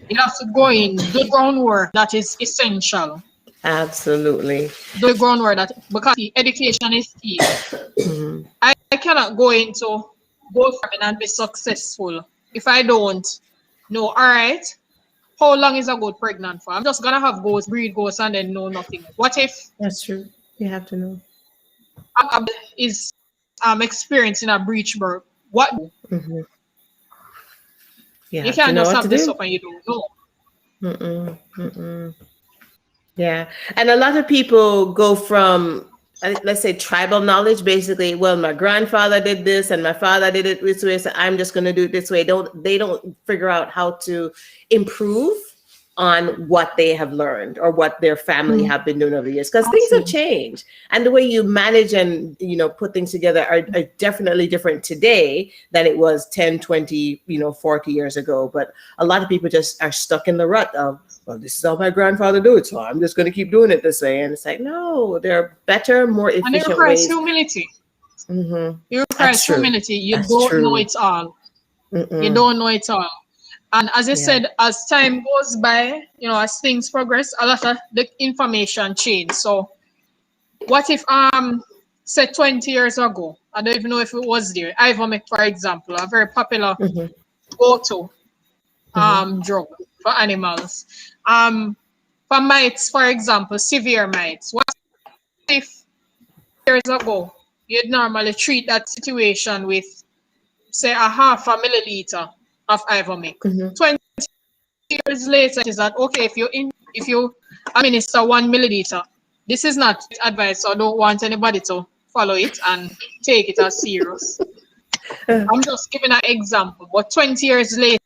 You have to go in, do the groundwork that is essential. Absolutely. Do the groundwork because education is key. I cannot go into goat farming and be successful if I don't know, all right, how long is a goat pregnant for? I'm just gonna have goats, breed goats, and then know nothing. What if that's true? You have to know. Is experiencing a breech birth? What? You can't just have this up and you don't know. Yeah, and a lot of people go from, let's say, tribal knowledge, basically. Well, my grandfather did this and my father did it this way, so I'm just going to do it this way. They don't figure out how to improve on what they have learned or what their family have been doing over the years, because things have changed, and the way you manage and put things together are definitely different today than it was 10, 20, 40 years ago. But a lot of people just are stuck in the rut of, well, this is how my grandfather do it, so I'm just going to keep doing it this way. And it's like, no, there are better, more efficient ways. And it requires humility. It requires humility. You don't know it all. You don't know it all. And as I said, as time goes by, as things progress, a lot of the information change. So what if, say 20 years ago, I don't even know if it was there, Ivomec, for example, a very popular go-to drug for animals. For mites, for example, severe mites. What if years ago, you'd normally treat that situation with, say, a half a milliliter of Ivomec. 20 years later, is that okay? If you administer 1 milliliter, this is not advice, so I don't want anybody to follow it and take it as serious. I'm just giving an example. But 20 years later,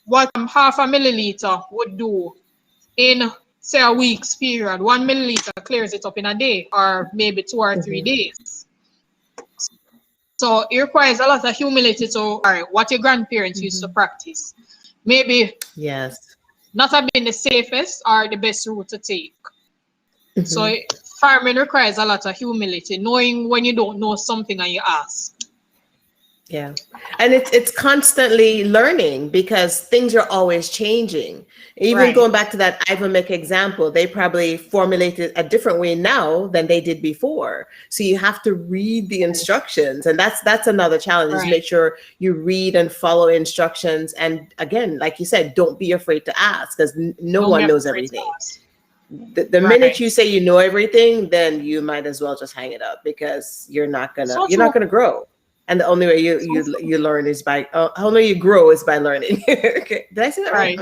what half a milliliter would do in, say, a week's period, 1 milliliter clears it up in a day, or maybe 2 or 3 days. So it requires a lot of humility to, all right, what your grandparents used to practice. Maybe not have been the safest or the best route to take. So farming requires a lot of humility, knowing when you don't know something and you ask. Yeah. And it's constantly learning, because things are always changing. Even going back to that Ivomec example, they probably formulated a different way now than they did before. So you have to read the instructions. And that's another challenge, is make sure you read and follow instructions. And again, like you said, don't be afraid to ask, because no one knows everything. The minute you say you know everything, then you might as well just hang it up, because you're not gonna grow. And the only way you learn is by, only way you grow is by learning. Okay. Did I say that right?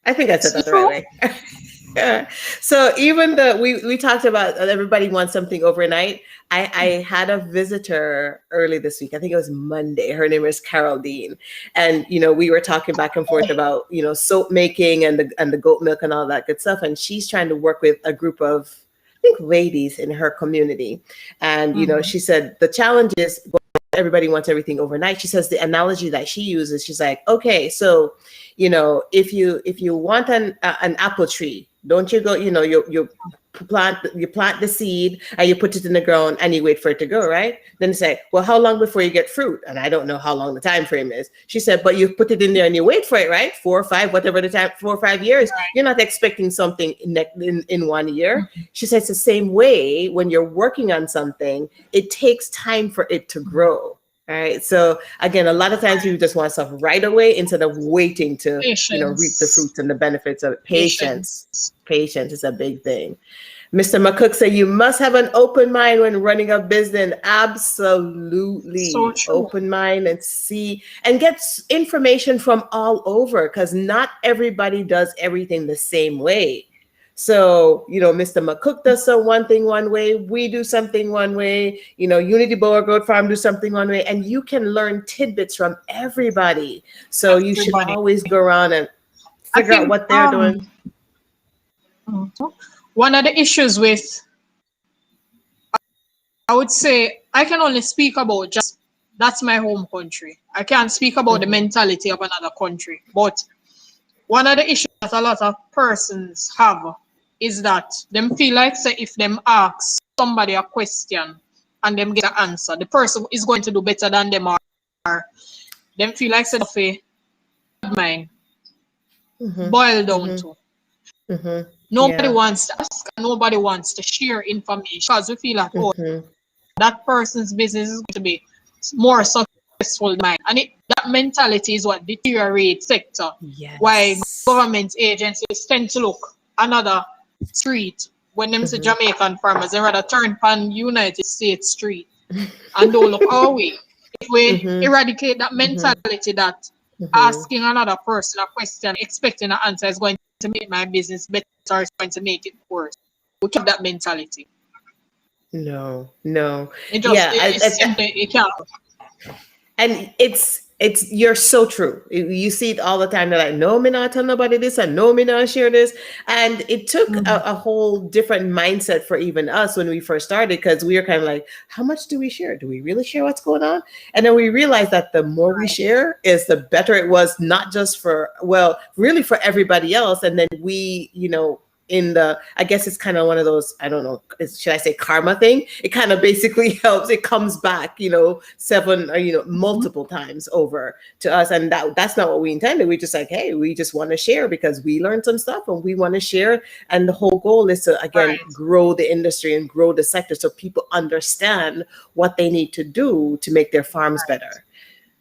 I think I said that the right way. So even we talked about everybody wants something overnight. I had a visitor early this week. I think it was Monday. Her name is Carol Dean. And, we were talking back and forth about, soap making and the goat milk and all that good stuff. And she's trying to work with a group of, I think, ladies in her community. And, she said the challenge is everybody wants everything overnight. She says the analogy that she uses, she's like, okay, so, if you want an apple tree, don't you go, you plant the seed and you put it in the ground and you wait for it to grow, right? Then you say, well, how long before you get fruit? And I don't know how long the time frame is. She said, but you put it in there and you wait for it, right? 4 or 5, whatever the time, 4 or 5 years. You're not expecting something in 1 year. She says the same way when you're working on something, it takes time for it to grow. All right. So again, a lot of times you just want stuff right away instead of waiting to reap the fruits and the benefits of it. Patience is a big thing. Mr. McCook said you must have an open mind when running a business. Absolutely. So true. Open mind and see and get information from all over, because not everybody does everything the same way. So, Mr. McCook does one thing one way, we do something one way, Unity Boer Goat Farm do something one way, and you can learn tidbits from everybody. So you should always go around and figure out what they're doing. One of the issues with, I would say, I can only speak about just, that's my home country. I can't speak about the mentality of another country. But one of the issues that a lot of persons have is that them feel like, say, if them ask somebody a question and them get an answer, the person is going to do better than them, or them feel like, say, of mind boil down to. Nobody wants to ask, nobody wants to share information, because we feel like, that person's business is going to be more successful than mine. And that mentality is what deteriorates sector. Yes. Why government agencies tend to look another street when them say Jamaican farmers, they rather turn pan United States street and don't look our way. If we eradicate that mentality that asking another person a question, expecting an answer is going to make my business better, or it's going to make it worse. We keep that mentality. No. It just, it can't. And you're so true. You see it all the time. They're like, no, me not tell nobody this, and no, me not share this. And it took a whole different mindset for even us when we first started, because we were kind of like, how much do we share? Do we really share what's going on? And then we realized that the more we share is the better it was, not just for, really for everybody else. And then we, I guess it's kind of one of those, I don't know, should I say karma thing? It kind of basically helps. It comes back, seven or, multiple times over to us. And that's not what we intended. We just like, hey, we just want to share because we learned some stuff and we want to share. And the whole goal is to, again, grow the industry and grow the sector so people understand what they need to do to make their farms better.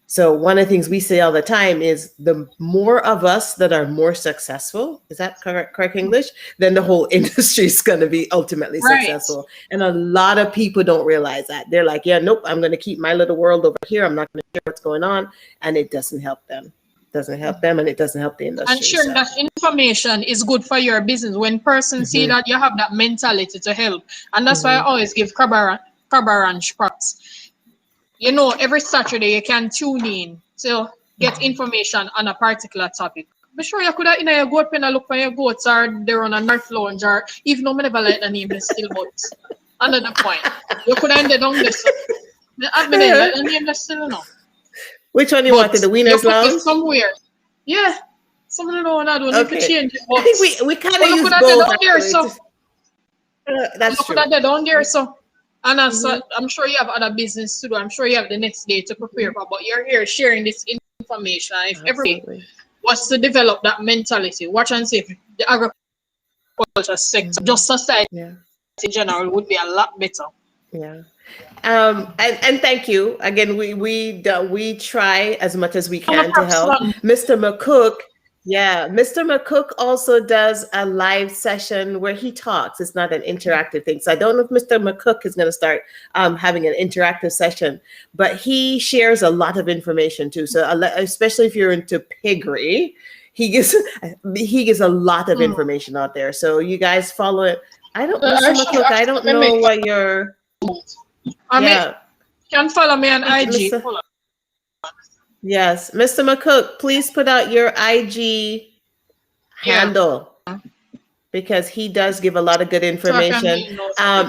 So one of the things we say all the time is the more of us that are more successful, is that correct English? Then the whole industry is going to be ultimately successful. And a lot of people don't realize that. They're like, yeah, nope, I'm going to keep my little world over here. I'm not going to share what's going on. And it doesn't help them. And it doesn't help the industry. And sharing that information is good for your business. When persons see that you have that mentality to help. And that's why I always give Cabra Ranch props. Every Saturday you can tune in to get information on a particular topic. Be sure you could have your goat pen and look for your goats, or they're on a North Lounge, or even though I never like the name, they still, but another point. You could have ended down this. I've been like the name, still no. Which one you wanted? The Winners Lounge? Somewhere. Yeah. Someone don't know. Don't need to change it. I think we kind of use both. That's true. You could have done down there, so. And I'm sure you have other business to do. I'm sure you have the next day to prepare for, but you're here sharing this information. If everybody was to develop that mentality, watch and see if the agriculture sector, just society in general, would be a lot better. Yeah. And thank you again. We try as much as we can to help. Mr. McCook. Yeah, Mr. McCook also does a live session where he talks. It's not an interactive thing. So I don't know if Mr. McCook is going to start having an interactive session, but he shares a lot of information too. So especially if you're into piggery, he gives a lot of information out there. So you guys follow it. Mr. McCook, I don't know what you're. You can follow me on IG. Yes, Mr. McCook, please put out your IG handle, because he does give a lot of good information.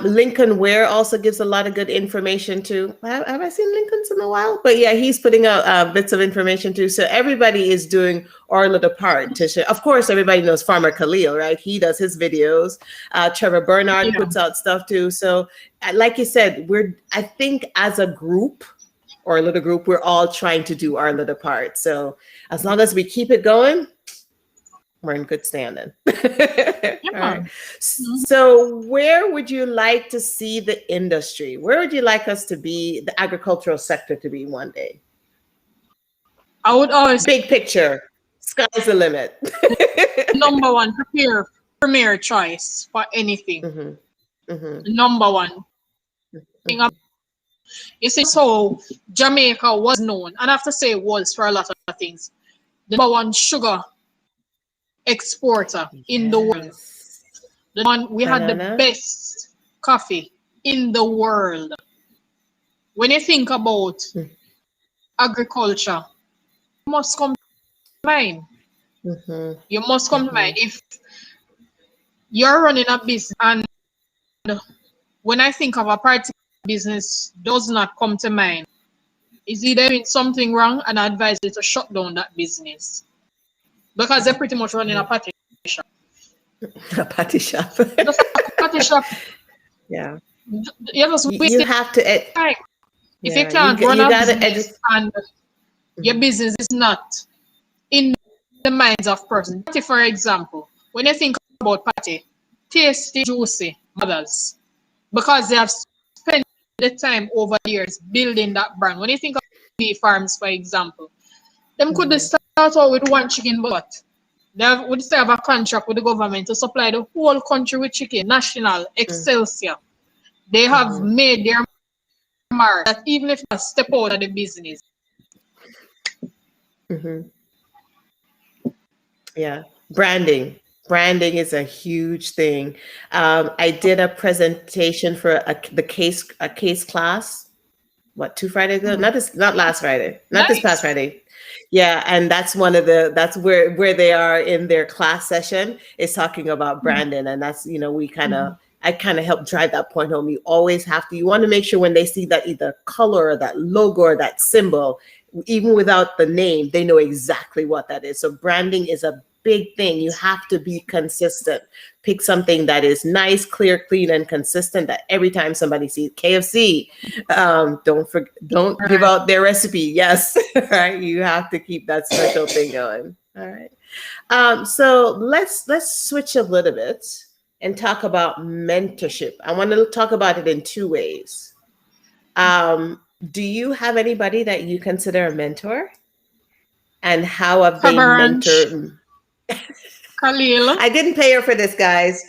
Lincoln Ware also gives a lot of good information too. Have I seen Lincoln's in a while? But yeah, he's putting out bits of information too. So everybody is doing our little part to share. Of course, everybody knows Farmer Khalil, right? He does his videos. Trevor Bernard puts out stuff too. So like you said, I think as a group, or a little group, we're all trying to do our little part. So as long as we keep it going, we're in good standing. All right. So where would you like to see the industry? Where would you like us to be, the agricultural sector to be one day? I would always... Big picture, sky's the limit. Number one, premier choice for anything. Number one. You see, so Jamaica was known, and I have to say was for a lot of things, the number one sugar exporter in the world. The one we had the best coffee in the world. When you think about agriculture, you must come to mind. You must come to mind. If you're running a business, and when I think of a particular business does not come to mind, is either doing something wrong, and I advise you to shut down that business. Because they're pretty much running a patty shop. A patty shop. Just a patty shop. Yeah. You have to. Time. If you can't run a business and your business is not in the minds of person. Patty, for example, when you think about patty, tasty, juicy mothers, because they have spent the time over the years building that brand. When you think of bee farms, for example, them could start out with one chicken, but they would still have a contract with the government to supply the whole country with chicken, national, Excelsior. They have made their mark that even if they step out of the business. Yeah, branding. Branding is a huge thing. I did a presentation for a case class. What, 2 Fridays ago? Not last Friday. Not this past Friday. Yeah, and that's that's where they are in their class session, is talking about branding, and that's I kind of help drive that point home. You always have to. You want to make sure when they see that either color or that logo or that symbol, even without the name, they know exactly what that is. So branding is a big thing. You have to be consistent. Pick something that is nice, clear, clean, and consistent, that every time somebody sees KFC, don't give out their recipe. Yes, right. You have to keep that special thing going. All right. So let's switch a little bit and talk about mentorship. I want to talk about it in 2 ways. Do you have anybody that you consider a mentor? And how have they mentored? Khalil. I didn't pay her for this, guys.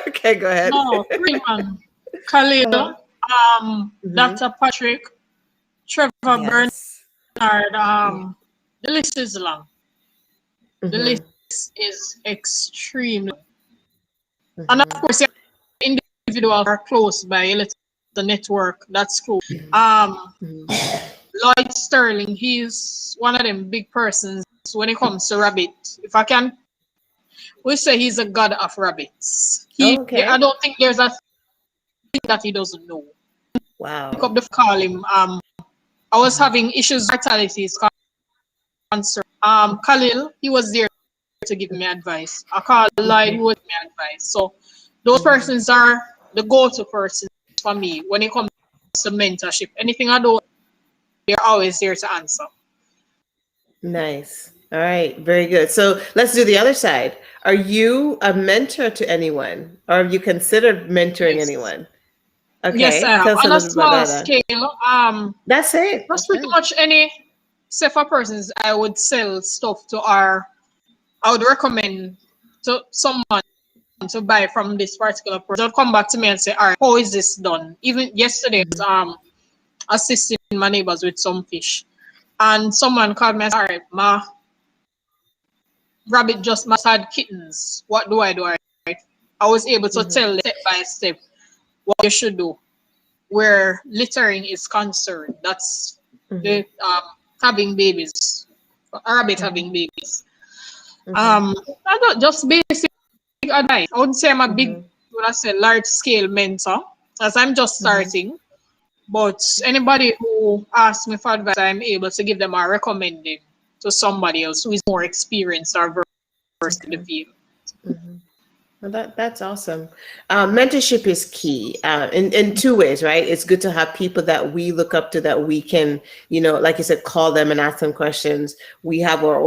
Okay, go ahead. No, Freeman. Khalil, Dr. Patrick, Trevor Bernard, the list is long. The list is extremely long. And of course, individuals are close by the network. That's cool. Lloyd Sterling, he's one of them big persons when it comes to rabbit. If I can, we say he's a god of rabbits. I don't think there's a thing that he doesn't know. Wow. Pick up the call him. I was having issues with mortalities concern. Khalil, he was there to give me advice. I called Lloyd, he would give me advice. So those persons are the go-to persons for me when it comes to mentorship. Anything I don't, they're always there to answer. Nice. All right. Very good. So let's do the other side. Are you a mentor to anyone, or have you considered mentoring anyone? Okay. Yes, I have. On a small scale, that's it. That's pretty much any for persons I would sell stuff to, or I would recommend to someone to buy from this particular person. They'll come back to me and say, all right, how is this done? Even yesterday, I was assisting my neighbors with some fish. And someone called me and said, all right, my rabbit just must had kittens. What do I do? Right? I was able to tell step by step what you should do where littering is concerned. That's the having babies, a rabbit having babies. I don't just basic advice. I wouldn't say I'm a big, when I say large scale mentor, as I'm just starting. But anybody who asks me for advice, I'm able to give them or recommend them to somebody else who is more experienced or versed in the field. Well, that's awesome. Mentorship is key in 2 ways, right? It's good to have people that we look up to, that we can, like you said, call them and ask them questions. We have our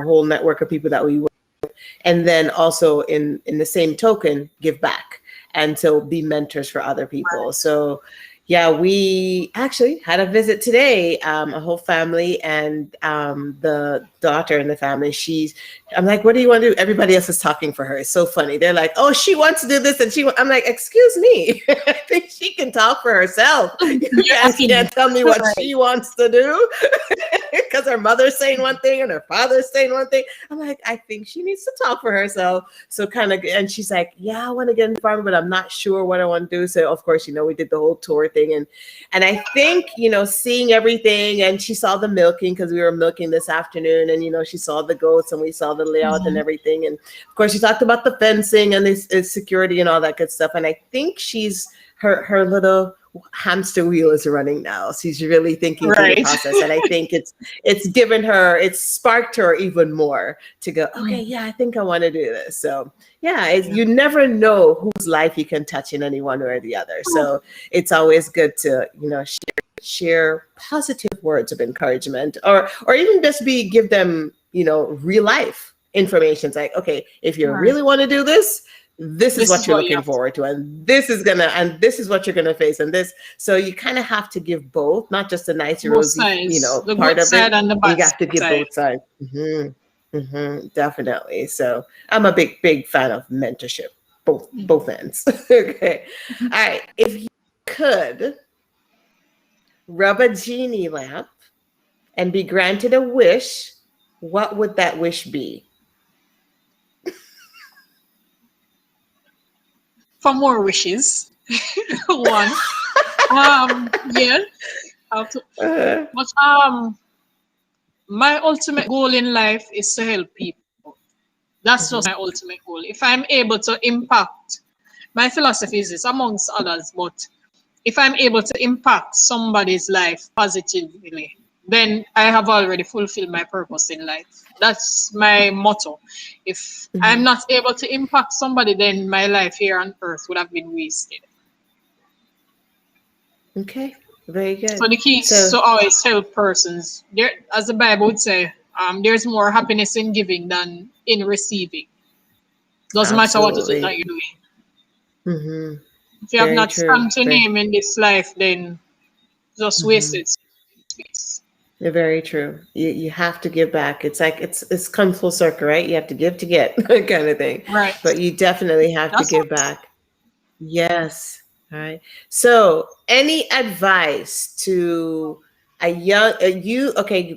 whole network of people that we work with. And then also in the same token, give back and so be mentors for other people. So yeah, we actually had a visit today, a whole family, and the daughter in the family. I'm like, what do you want to do? Everybody else is talking for her. It's so funny. They're like, oh, she wants to do this, and I'm like, excuse me, I think she can talk for herself. You guys can't tell me what she wants to do because her mother's saying one thing and her father's saying one thing. I'm like, I think she needs to talk for herself. So kind of, and she's like, yeah, I want to get in farming, but I'm not sure what I want to do. So of course, we did the whole tour thing, and I think seeing everything, and she saw the milking because we were milking this afternoon, and she saw the goats and we saw the layout and everything, and of course she talked about the fencing and this security and all that good stuff. And I think her little hamster wheel is running now. She's really thinking through the process, and I think it's sparked her even more to go, okay, yeah, I think I want to do this. So yeah, you never know whose life you can touch in any one way or the other. So it's always good to share positive words of encouragement, or even just give them real life information. It's like, okay, if you really want to do this, this is what you're looking forward to, and this is what you're gonna face, and this. So you kind of have to give both, not just the nice rosy, the part good of side it. and the bad You have to give both sides. Definitely. So I'm a big fan of mentorship, both ends. Okay. All right. If you could rub a genie lamp and be granted a wish, what would that wish be? For more wishes. One. Yeah. But my ultimate goal in life is to help people. That's just my ultimate goal. If I'm able to impact, my philosophy is this, amongst others, but if I'm able to impact somebody's life positively, then I have already fulfilled my purpose in life. That's my motto. If I'm not able to impact somebody, then my life here on earth would have been wasted. Okay, very good. So the key is to always help persons. There, as the Bible would say, there's more happiness in giving than in receiving. Doesn't matter what it is that you're doing. If you have not stamped your name in this life, then just wasted space. Very true. You have to give back. It's like it's come full circle, right? You have to give to get, kind of thing. Right. But you definitely have to give back. Yes. All right. So, any advice to you're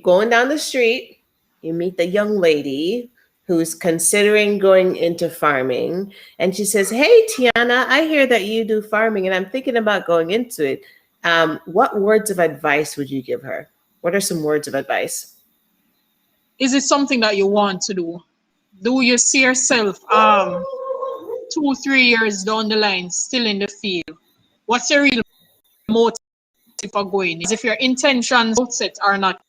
going down the street, you meet the young lady who's considering going into farming, and she says, "Hey, Tiana, I hear that you do farming, and I'm thinking about going into it. What words of advice would you give her? What are some words of advice?" Is it something that you want to do? Do you see yourself 2-3 years down the line still in the field? What's your real motive for going? Is if your intentions outset are not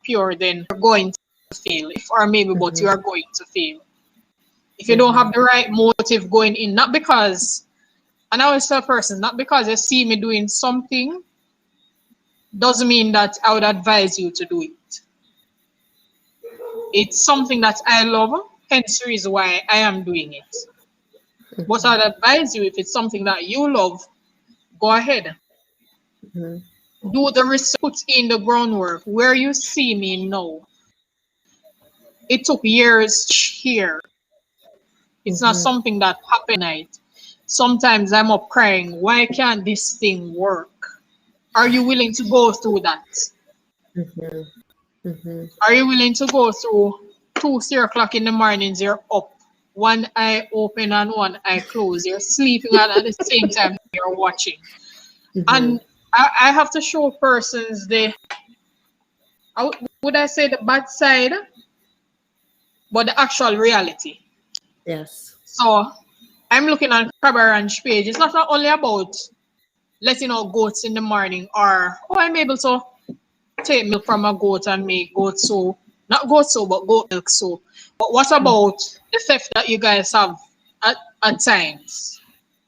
pure, then you're going to fail. But you are going to fail. If you don't have the right motive going in, not because, and I always tell persons, not because you see me doing something, doesn't mean that I would advise you to do it. It's something that I love, hence the reason why I am doing it. But I'd advise you, if it's something that you love, go ahead. Do the research, put in the groundwork. Where you see me now, it took years here. It's not something that happened night. Sometimes I'm up crying, why can't this thing work? Are you willing to go through that? Are you willing to go through 2-3 o'clock in the mornings? You're up, one eye open and one eye closed. You're sleeping, and at the same time you're watching. And I have to show persons would I say the bad side, but the actual reality. Yes. So I'm looking on Cabra Ranch page. It's not only about letting out goats in the morning, or I'm able to take milk from a goat and make goat soap. Not goat soap, but goat milk soap. But what about the theft that you guys have at times?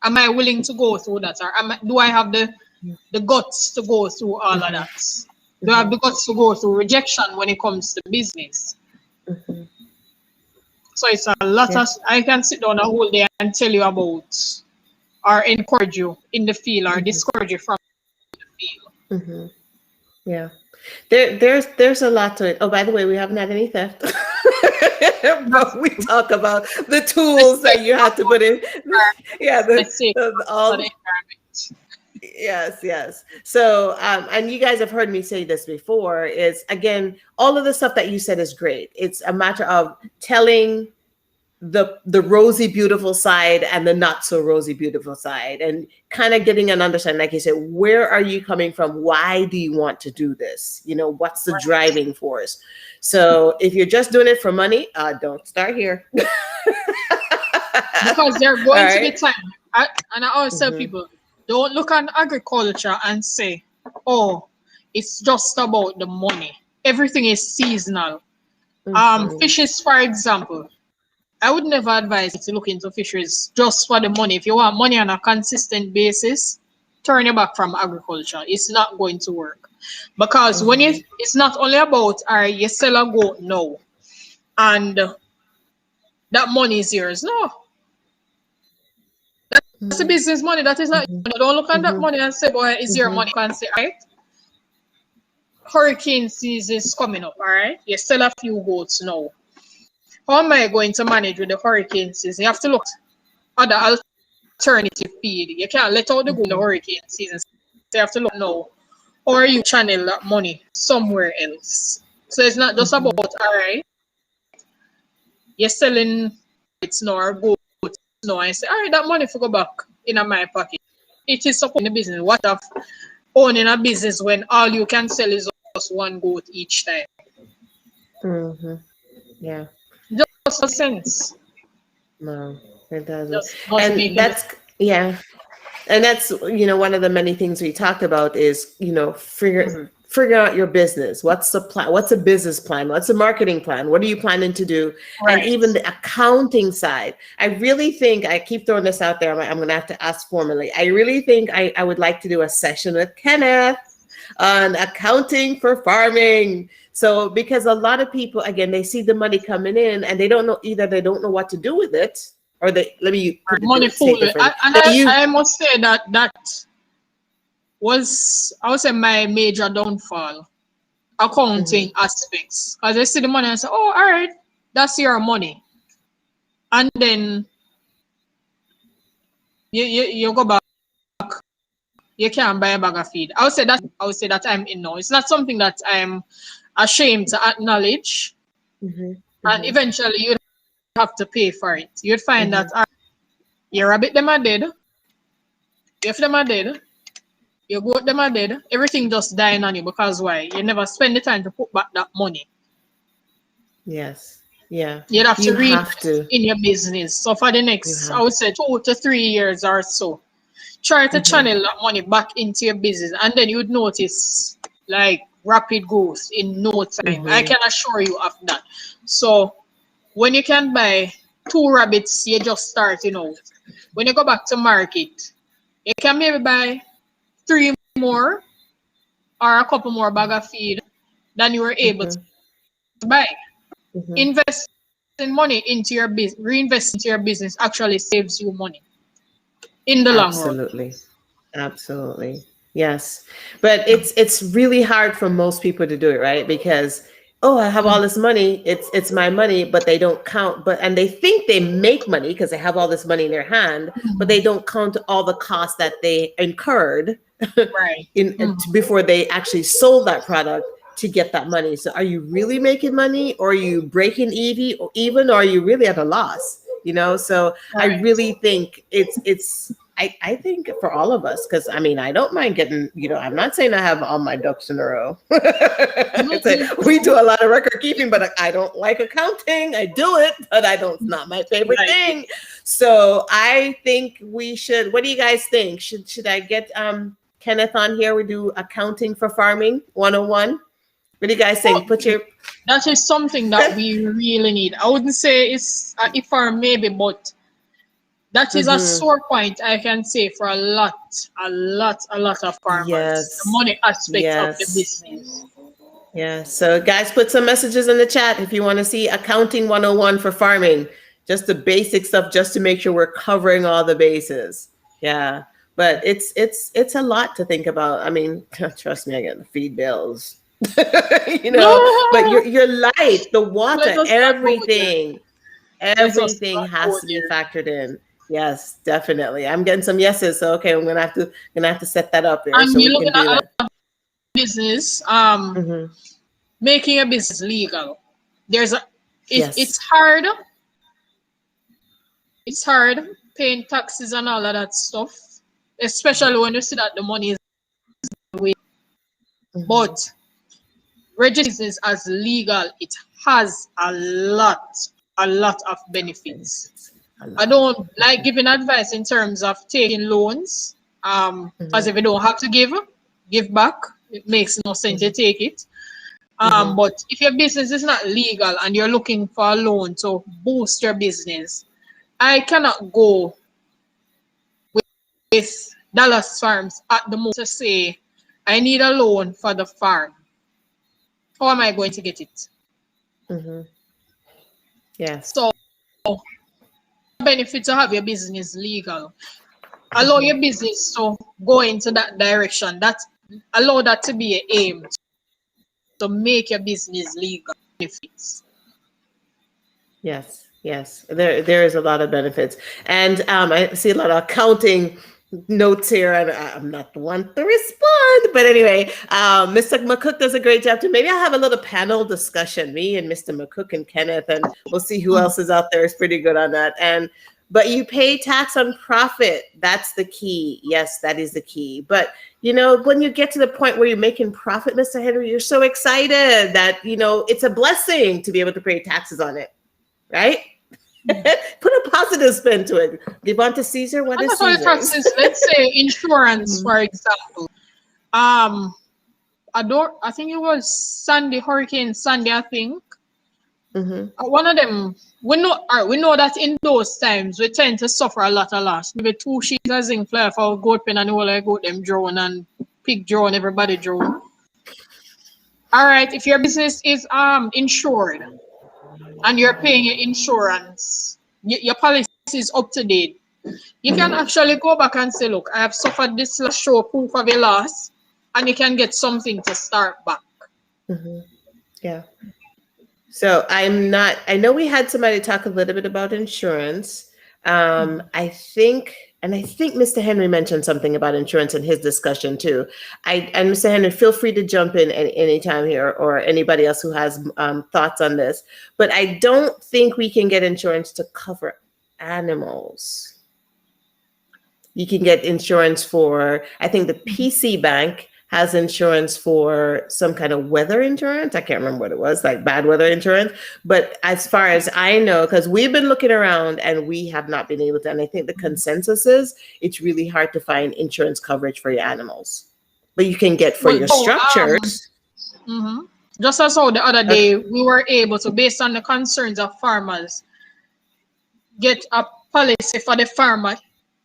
Am I willing to go through that? Or do I have the guts to go through all of that? Do I have the guts to go through rejection when it comes to business? So it's a lot of, I can sit down a whole day and tell you about, or encourage you in the field, or discourage you from Mm-hmm. Yeah. There's a lot to it. Oh, by the way, we haven't had any theft. But we talk about the tools that you have to put in. Yeah, all. Yes, yes. So, and you guys have heard me say this before, is again, all of the stuff that you said is great. It's a matter of telling the rosy beautiful side and the not so rosy beautiful side, and kind of getting an understanding, like you said, where are you coming from? Why do you want to do this? What's the driving force? So if you're just doing it for money, don't start here. Because they're going to be time. And I always tell people, don't look at agriculture and say, oh, it's just about the money. Everything is seasonal. Fishes, for example, I would never advise you to look into fisheries just for the money. If you want money on a consistent basis, turn your back from agriculture. It's not going to work. Because when it's not only about, you sell a goat now and that money is yours. No. That's the business money. That is not, don't look at that money and say, boy, it's your money. You can say, all right, hurricane season is coming up, all right? You sell a few goats now. How am I going to manage with the hurricane season? You have to look at the alternative feed. You can't let out the goat in the hurricane season. So you have to look now. Or you channel that money somewhere else. So it's not just about, all right, you're selling it's now or goats now and say, all right, that money for go back in my pocket. It is supporting the business. What of owning a business when all you can sell is just one goat each time? Yeah. Just a sense. No, it doesn't. And that's, yeah. And that's, one of the many things we talked about is, figure out your business. What's the plan? What's a business plan? What's a marketing plan? What are you planning to do? Right. And even the accounting side. I really think, I keep throwing this out there, I'm going to have to ask formally. I really think I would like to do a session with Kenneth on accounting for farming. So, because a lot of people, again, they see the money coming in and they don't know, either they don't know what to do with it, or money fool. I must say that was, I would say, my major downfall, accounting aspects. Because I see the money and say, oh, all right, that's your money. And then you go back, you can't buy a bag of feed. I would say that I'm in now. It's not something that I'm ashamed to acknowledge. And eventually you'd have to pay for it. You'd find that your rabbit them are dead, if them are dead, your goat them are dead, everything just dying on you. Because why? You never spend the time to put back that money. Yes. Yeah. You'd have to reinvest in your business. So for the next, I would say 2 to 3 years or so, try to channel that money back into your business, and then you'd notice like rapid growth in no time. I can assure you of that. So when you can buy 2 rabbits, you just start, when you go back to market, you can maybe buy 3 more or a couple more bag of feed than you were able to buy. Invest in money into your business, reinvest into your business actually saves you money in the long run. Absolutely. Yes. But it's really hard for most people to do it, right? Because, oh, I have all this money, it's my money, but they don't count, and they think they make money because they have all this money in their hand, but they don't count all the costs that they incurred before they actually sold that product to get that money. So are you really making money, or are you breaking even, or are you really at a loss? So I really think I think for all of us, because I don't mind getting, I'm not saying I have all my ducks in a row. We do a lot of record keeping, but I don't like accounting. I do it, but it's not my favorite thing. So I think we should, what do you guys think? Should I get Kenneth on here? We do accounting for farming 101. What do you guys think? That is something that we really need. I wouldn't say it's if or maybe, but that is a sore point, I can say, for a lot of farmers. Yes. The money aspect of the business. Yeah. So guys, put some messages in the chat if you want to see accounting 101 for farming. Just the basic stuff, just to make sure we're covering all the bases. Yeah. But it's a lot to think about. I mean, trust me, I got to feed bills. But your light, the water, Let us not go there. Let us everything not has go to be there. factored in. Yes, definitely. I'm getting some yeses, so okay, I'm gonna have to set that up here And so we're we can looking do at that. a business, Hmm. making a business legal. There's a it's Yes. hard. It's hard paying taxes and all of that stuff, especially when you see that the money is away. Hmm. But registering as legal, it has a lot of benefits. Benefits a I lot. don't like giving advice in terms of taking loans. Because Hmm. if you don't have to give back. It makes no sense to Hmm. take it. Hmm. But if your business is not legal and you're looking for a loan to boost your business, I cannot go with Dallas Farms at the moment to say, I need a loan for the farm. How am I going to get it? Hmm. Yes. So, benefit to have your business legal. Allow Hmm. your business to go into that direction. Allow that to be an aim to make your business legal. Benefits. Yes, yes. There is a lot of benefits, and I see a lot of accounting notes here, and I'm not the one to respond. But anyway, Mr. McCook does a great job too. Maybe I'll have a little panel discussion, me and Mr. McCook and Kenneth, and we'll see who else is out there is pretty good on that. And but you pay tax on profit. That's the key. Yes, that is the key. But when you get to the point where you're making profit, Mr. Henry, you're so excited that it's a blessing to be able to pay taxes on it, right? Put a positive spin to it. Give unto Caesar what And is that's why Caesar's. taxes, let's say insurance, Mhm. for example. Um, I think it was Hurricane Sandy, I think. Mhm. One of them, we know that in those times we tend to suffer a lot of loss. Maybe 2 sheets of zinc fly for goat pen and the whole goat them drone and pig drone, everybody drone. All right, if your business is insured and you're paying your insurance, your policy is up to date. You can actually go back and say, look, I have suffered this loss, show proof of a loss, and you can get something to start back. Mhm. Yeah. So I know we had somebody talk a little bit about insurance. I think Mr. Henry mentioned something about insurance in his discussion too. And Mr. Henry, feel free to jump in at any time here, or anybody else who has thoughts on this. But I don't think we can get insurance to cover animals. You can get insurance for, I think the PC Bank has insurance for some kind of weather insurance. I can't remember what it was, like bad weather insurance. But as far as I know, because we've been looking around and we have not been able to, and I think the consensus is it's really hard to find insurance coverage for your animals. But you can get for Well, your so, structures. mhm. Just as how the other Okay. day we were able to, based on the concerns of farmers, get a policy for the farmer,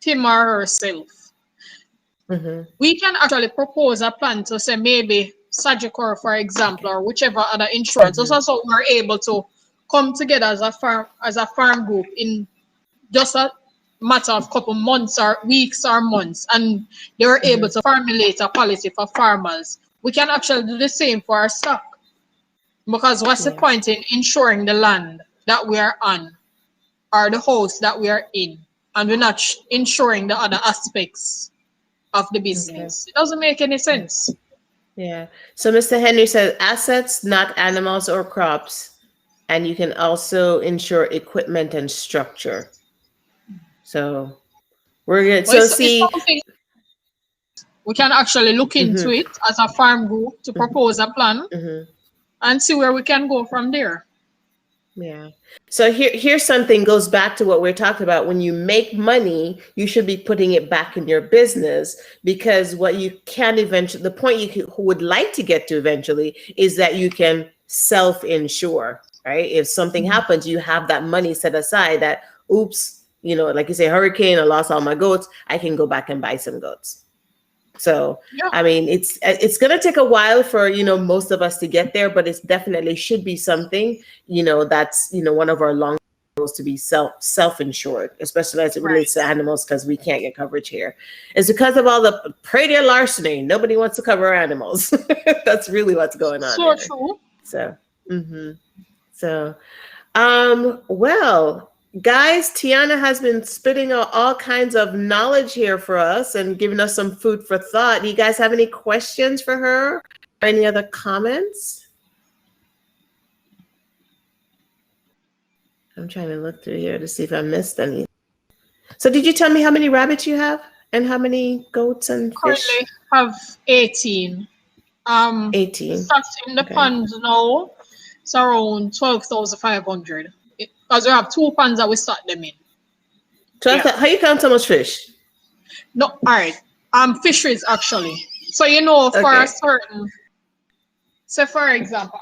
him or herself. Hmm. We can actually propose a plan to say maybe Sagicor, for example, or whichever other insurance. Hmm. Also, we're able to come together as a farm group in just a matter of couple months or weeks or months, and they were able Hmm. to formulate a policy for farmers. We can actually do the same for our stock, because what's the Yeah. point in insuring the land that we are on or the house that we are in, and we're not insuring the other aspects of the Okay. business? It doesn't make any Yeah. sense. Yeah. So Mr. Henry said assets, not animals or crops. And you can also insure equipment and structure. So we're good. But So it's see, something we can actually look into hmm, it as a farm group to hmm, propose a plan hmm, and see where we can go from there. yeah. So here's something goes back to what we're talking about. When you make money, you should be putting it back in your business, because what you can eventually, the point would like to get to eventually is that you can self-insure, right? If something happens, you have that money set aside that, oops, like you say, hurricane, I lost all my goats. I can go back and buy some goats. So, Yeah. I mean, it's going to take a while for, most of us to get there, but it's definitely should be something, that's, one of our long to be self-insured, especially as it relates to animals, because we can't get coverage here. It's because of all the prey larceny. Nobody wants to cover animals. That's really what's going on. So true. So, well, guys, Tiana has been spitting out all kinds of knowledge here for us and giving us some food for thought. Do you guys have any questions for her or any other comments? I'm trying to look through here to see if I missed any. So did you tell me how many rabbits you have and how many goats and fish? Currently have 18. 18. Stocks in the ponds now, it's around 12,500. Because we have 2 ponds that we start them in. 12. How you count so much fish? No, all right. Fisheries actually. So for a certain, say for example,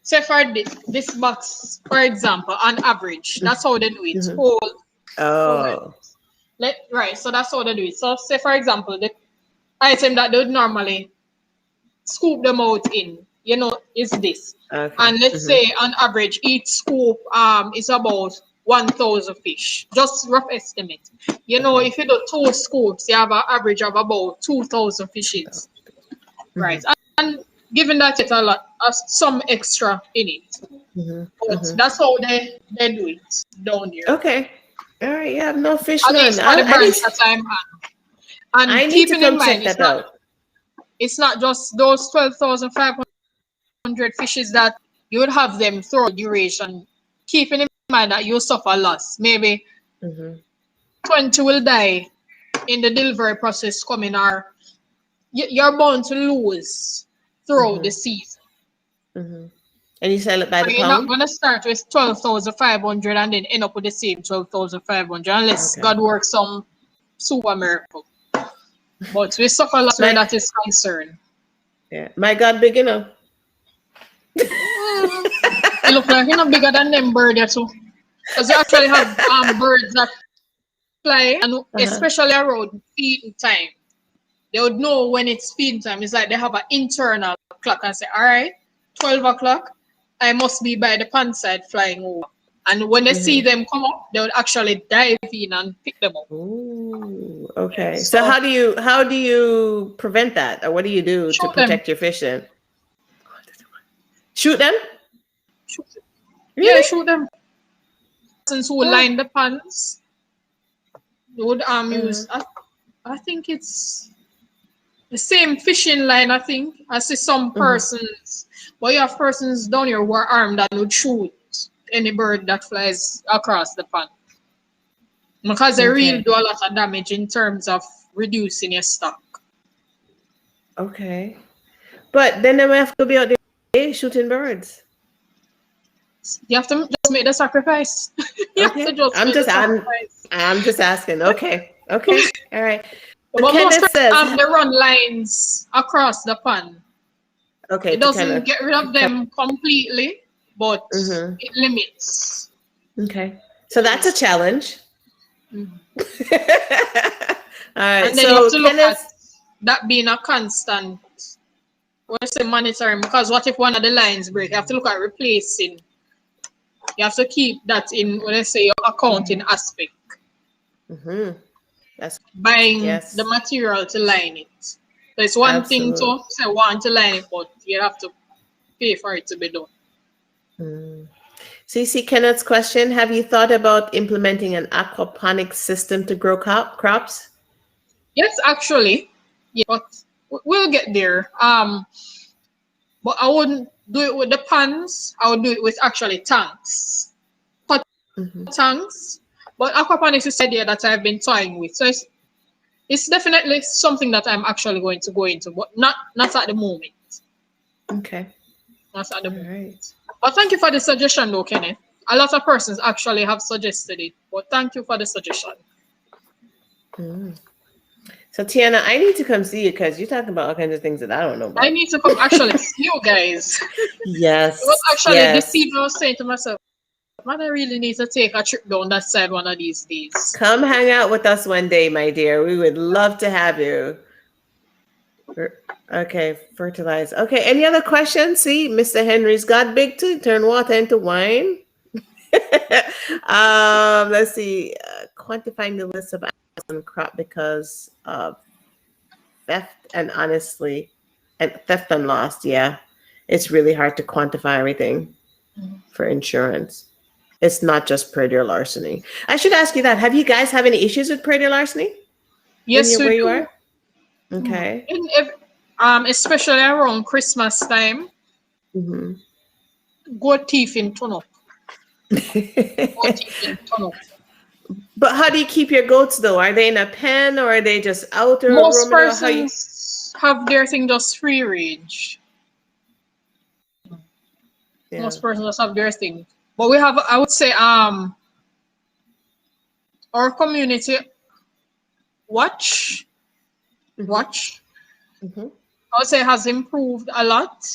say for this box, for example, on average, that's how they do it. Right, so that's how they do it. So say for example, the item that they would normally scoop them out in, is this. And let's say on average, each scoop is about 1,000 fish. Just rough estimate. If you do 2 scoops, you have an average of about 2,000 fishes. Right. And given that it's a lot, some extra in it. But that's how they do it down here. Okay. All right. Yeah, no fish. At least for the brands that I'm on. And I need to come check that out. It's not just those 12,500 fishes that you would have them throughout duration. Keeping in mind that you suffer loss. Maybe 20 will die in the delivery process coming, or you're bound to lose throughout the season. And you sell it by the pound? You're not going to start with 12,500 and then end up with the same 12,500 unless God works some super miracle. But we suffer loss where that is concerned. Yeah, my God, big enough. You look like you're not bigger than them birds too. Because you actually have birds that fly, and especially around feeding time. They would know when it's feeding time. It's like they have an internal clock and say, all right, 12 o'clock, I must be by the pond side flying over. And when they see them come up, they would actually dive in and pick them up. Ooh, okay. So how do you prevent that, or what do you do to protect your fish then? Shoot them? Really? Yeah, shoot them. Since who line the ponds, they would use. I think it's the same fishing line. I think I see some persons, but you have persons down here who are armed that would shoot any bird that flies across the pond, because they really do a lot of damage in terms of reducing your stock. Okay, but then they have to be out there shooting birds. You have to just make the sacrifice. I'm just asking. Okay, all right. But most says they run lines across the pond. Okay, it doesn't get rid of them completely, but it limits. Okay, so that's a challenge. All right, and then you have to look at that being a constant. When I say monitoring, because what if one of the lines break? You have to look at replacing. You have to keep that in, when I say your accounting aspect. That's buying the material to line it. So it's one thing to say want to line it, but you have to pay for it to be done. So you see Kenneth's question, have you thought about implementing an aquaponics system to grow crops? Yes, actually. Yeah, but we'll get there. But I wouldn't do it with the ponds. I would do it with actually tanks. Tanks. But aquaponics is the idea that I've been toying with. So it's definitely something that I'm actually going to go into, but not at the moment. Okay. Not at the moment. Right. But thank you for the suggestion though, Kenneth. A lot of persons actually have suggested it, but thank you for the suggestion. So Tiana, I need to come see you because you're talking about all kinds of things that I don't know about. I need to come actually see you guys. Yes. It was actually this evening I was saying to myself, man, I really need to take a trip down that side one of these days. Come hang out with us one day, my dear. We would love to have you. Okay, fertilize. Okay, any other questions? See, Mr. Henry's got big too. Turn water into wine. Let's see. Quantifying the list of animals on crop because of theft and theft and loss. Yeah, it's really hard to quantify everything for insurance. It's not just predator larceny. I should ask you that. Have you guys have any issues with predator larceny Yes, we where you do. are? Okay. Especially around Christmas time, Mm-hmm. goat teeth in ton up. Goat teeth in ton up. But how do you keep your goats though? Are they in a pen or are they just out or Most roaming around? How you? persons have their thing just free range. Yeah. Most persons just have their thing. But we have, I would say, our community watch, Mm-hmm. watch, Mm-hmm. I would say has improved a lot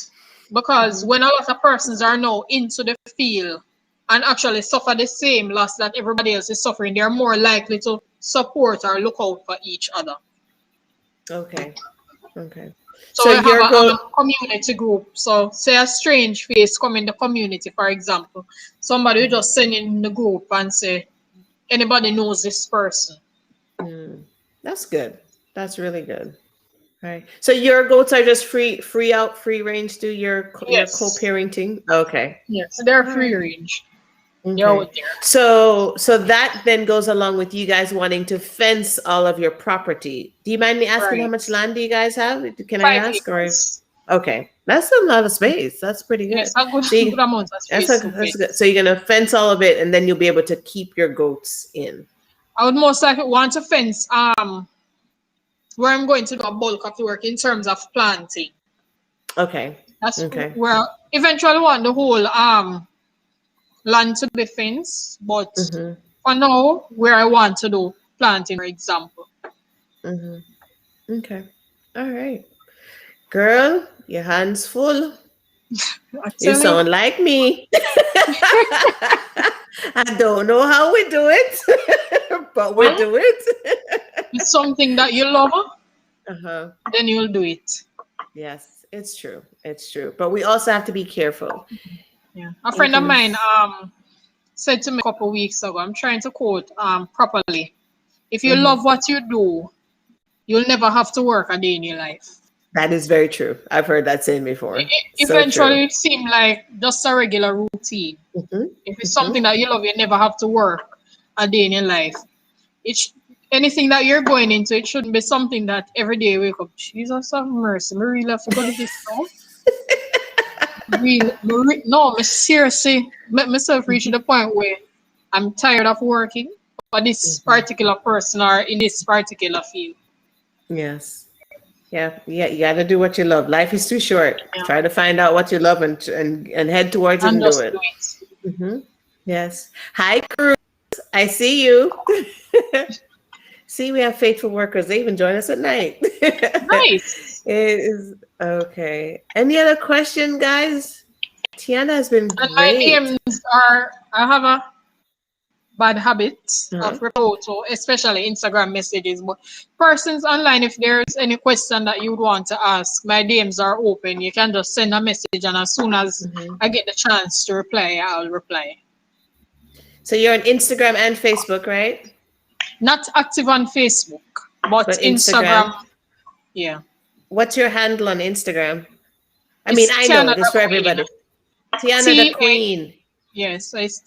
because when a lot of persons are now into the field and actually suffer the same loss that everybody else is suffering, they're more likely to support or look out for each other. Okay. Okay. So So we have your a goat. community group. So say a strange face come in the community, for example, somebody will just send in the group and say, anybody knows this person. That's good. That's really good. Right. So your goats are just free range to your Yes. co-parenting. Okay. Yes. They're All free right. range. They're Okay. out there. So that then goes along with you guys wanting to fence all of your property. Do you mind me asking how Right. much land do you guys have? Can I 5 ask or acres. okay. That's a lot of space. That's pretty Yes, good. a good, good See, amount of space to that's good. fence. So you're gonna fence all of it and then you'll be able to keep your goats in. I would most likely want to fence where I'm going to do a bulk of the work in terms of planting. Okay. That's Okay. where eventually want the whole land to be fenced, but for now, where I want to do planting, for example. Okay. All right. Girl, your hands full. I You tell you, sound like me. I don't know how we do it, but we well, do it. it's something that you love, Uh-huh. then you'll do it. Yes, it's true. It's true. But we also have to be careful. Yeah. A You friend of can mine said to me a couple of weeks ago, I'm trying to quote properly. If you love what you do, you'll never have to work a day in your life. That is very true. I've heard that saying before. So true. Eventually, it seemed like just a regular routine. If it's something that you love, you never have to work a day in your life. Anything that you're going into, it shouldn't be something that every day you wake up, Jesus have mercy, I really have to go to this now. No, me seriously, make myself reach to the point where I'm tired of working for this particular person or in this particular field. Yes. Yeah. Yeah. You got to do what you love. Life is too short. Yeah. Try to find out what you love and head towards it And and do just it. do it. Yes. Hi, Cruz. I see you. See, we have faithful workers. They even join us at night. Nice. It is okay. Any other question, guys? Tiana has been And my great. DMs are, I have a bad habit Uh-huh. of reply to, especially Instagram messages. But persons online, if there's any question that you would want to ask, my DMs are open. You can just send a message, and as soon as I get the chance to reply, I'll reply. So you're on Instagram and Facebook, right? Not active on Facebook, but Instagram. Yeah. What's your handle on Instagram? I mean, It's I know Tiana this the for Queen. everybody. Tiana the T-A- Queen. Yes, so it's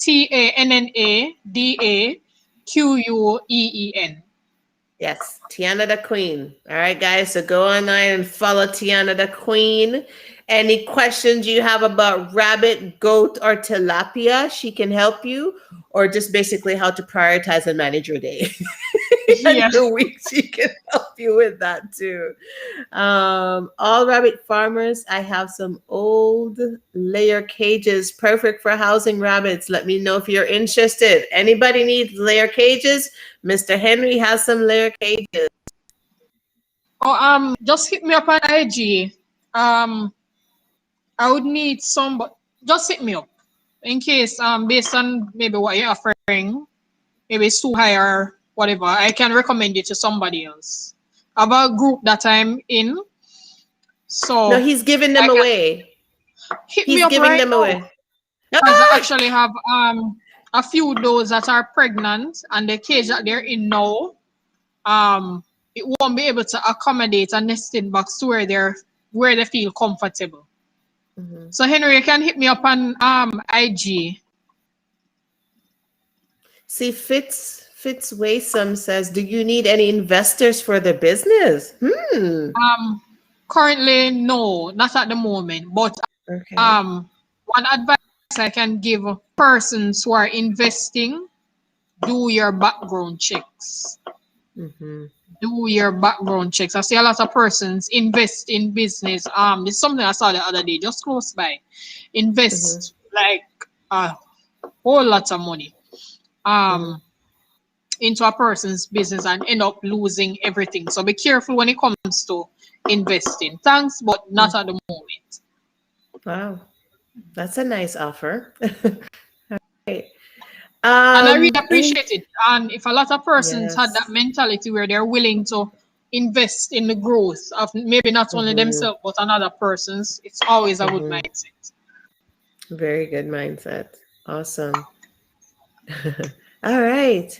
TANNADAQUEEN. Yes, Tiana the Queen. All right, guys. So go online and follow Tiana the Queen. Any questions you have about rabbit, goat, or tilapia, she can help you, or just basically how to prioritize and manage your day. Yeah. And your week, she can help you with that too. All rabbit farmers, I have some old layer cages, perfect for housing rabbits. Let me know if you're interested. Anybody needs layer cages? Mr. Henry has some layer cages. Oh, just hit me up on IG. I would need some, but just hit me up in case, based on maybe what you're offering, maybe it's too high or whatever, I can recommend it to somebody else. I have a group that I'm in. So No, he's giving them away. Hit me He's up giving right them now. away. Because I actually have a few those that are pregnant, and the cage that they're in now, it won't be able to accommodate a nesting box to where they feel comfortable. Mm-hmm. So Henry, you can hit me up on IG. See, Fitz Waysome says, "Do you need any investors for the business?" Currently, no, not at the moment. But Okay. one advice I can give persons who are investing: do your background checks. Mm-hmm. Do your background checks. I see a lot of persons invest in business. This is something I saw the other day, just close by. Invest like a whole lot of money into a person's business and end up losing everything. So be careful when it comes to investing. Thanks, but not at the moment. Wow, that's a nice offer. Right. And I really appreciate it. And if a lot of persons had Yes. that mentality where they're willing to invest in the growth of maybe not only themselves but another persons, it's always a good mindset. Very good mindset. Awesome. All right.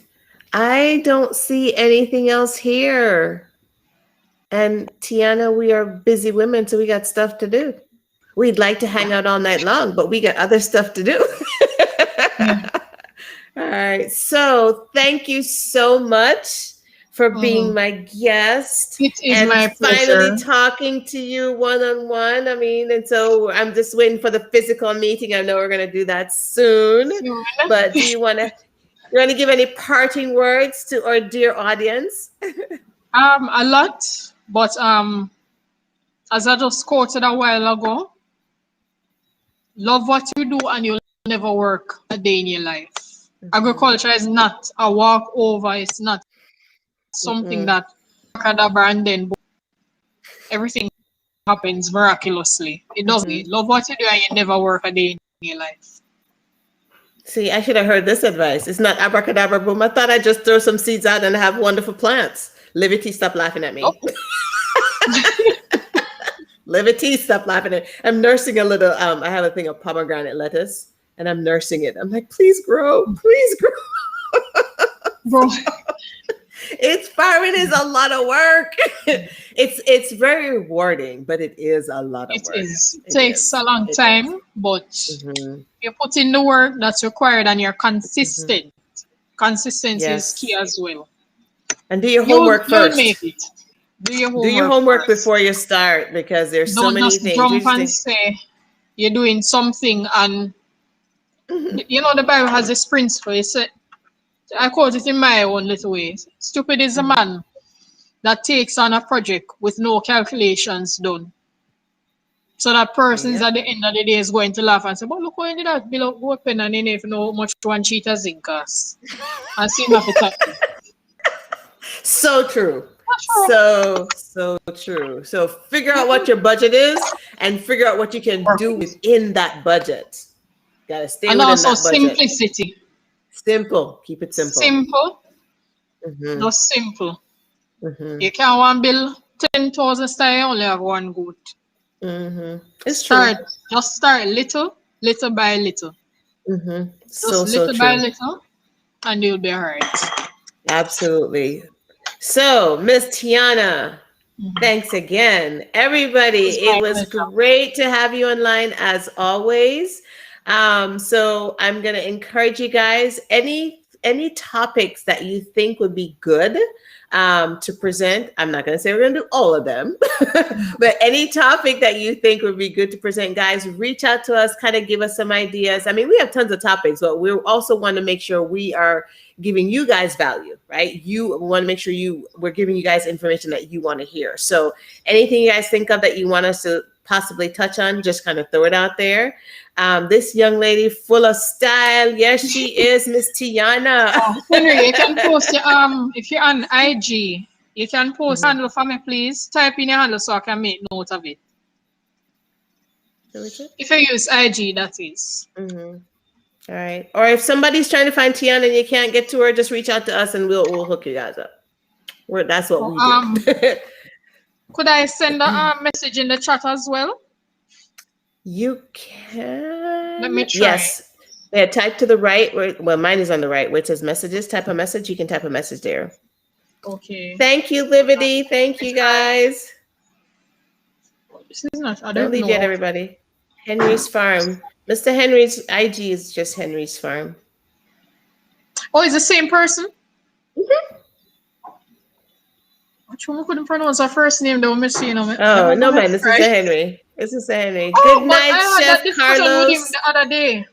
I don't see anything else here. And Tiana, we are busy women, so we got stuff to do. We'd like to hang out all night long, but we got other stuff to do. All right. So thank you so much for being my guest. It is and my finally pleasure. talking to you one-on-one. I mean, and so I'm just waiting for the physical meeting. I know we're going to do that soon. But do you want to give any parting words to our dear audience? A lot, but as I just quoted a while ago, love what you do and you'll never work a day in your life. Agriculture is not a walkover. It's not something that and then everything happens miraculously. It doesn't. Love what you do and you never work a day in your life. See, I should have heard this advice. It's not abracadabra boom. I thought I'd just throw some seeds out and have wonderful plants. Liberty, stop laughing at me. Oh. Liberty, stop laughing at me. I'm nursing a little, I have a thing of pomegranate lettuce and I'm nursing it. I'm like, please grow, please grow. Bro. Farming is a lot of work. It's very rewarding, but it is a lot of work. It takes a long time, but you put in the work that's required and you're consistent. Consistency is key as well. And do your homework first. You'll make it. Do your homework before you start, because there's so many things. Don't just jump and say you're doing something, and you know the Bible has this principle. It said, I quote it in my own little way. Stupid is a man that takes on a project with no calculations done. So that person's at the end of the day is going to laugh and say, but look, when did that bill open and then if you know how much one sheet of zinc costs? And see enough of that. So true. So true. So figure out what your budget is and figure out what you can do within that budget. Gotta stay within that budget. And also simplicity. Simple. Keep it simple. Simple. Just simple. You can't want bill 10,000 style, you only have one goat. It's true. Just start little by little. Just little by little, and you'll be all right. Absolutely. So, Miss Tiana, thanks again. Everybody, it was great to have you online as always. So I'm going to encourage you guys, any topics that you think would be good to present. I'm not going to say we're going to do all of them, but any topic that you think would be good to present, guys, reach out to us, kind of give us some ideas. I mean, we have tons of topics, but we also want to make sure we are giving you guys value, right? You want to make sure we're giving you guys information that you want to hear. So anything you guys think of that you want us to possibly touch on, just kind of throw it out there. This young lady, full of style. Yes, she is, Miss Tiana. Henry, you can post if you're on IG, you can post handle for me, please. Type in your handle so I can make note of it. If you use IG, that is. All right. Or if somebody's trying to find Tiana and you can't get to her, just reach out to us and we'll hook you guys up. That's what we do. Could I send a message in the chat as well? You can. Let me try. Yes. Yeah, type to the right. Well, mine is on the right, where it says messages. Type a message. You can type a message there. Okay. Thank you, Liberty. Thank you, guys. This is not. I Don't don't leave know. yet, everybody. Henry's Farm. Mr. Henry's IG is just Henry's Farm. Oh, it's the same person? Mm-hmm. Which one we couldn't pronounce her first name though, Miss you know. Oh, no, man. This is a Henry. This is a Henry. Oh, Good but night, I had Chef that discussion Carlos. with him the other day.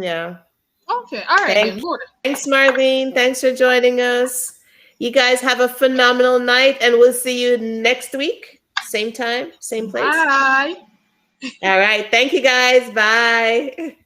Yeah. Okay, all right then. Good. Thanks, Marlene. Thanks for joining us. You guys have a phenomenal night, and we'll see you next week. Same time, same place. Bye. All right. Thank you, guys. Bye.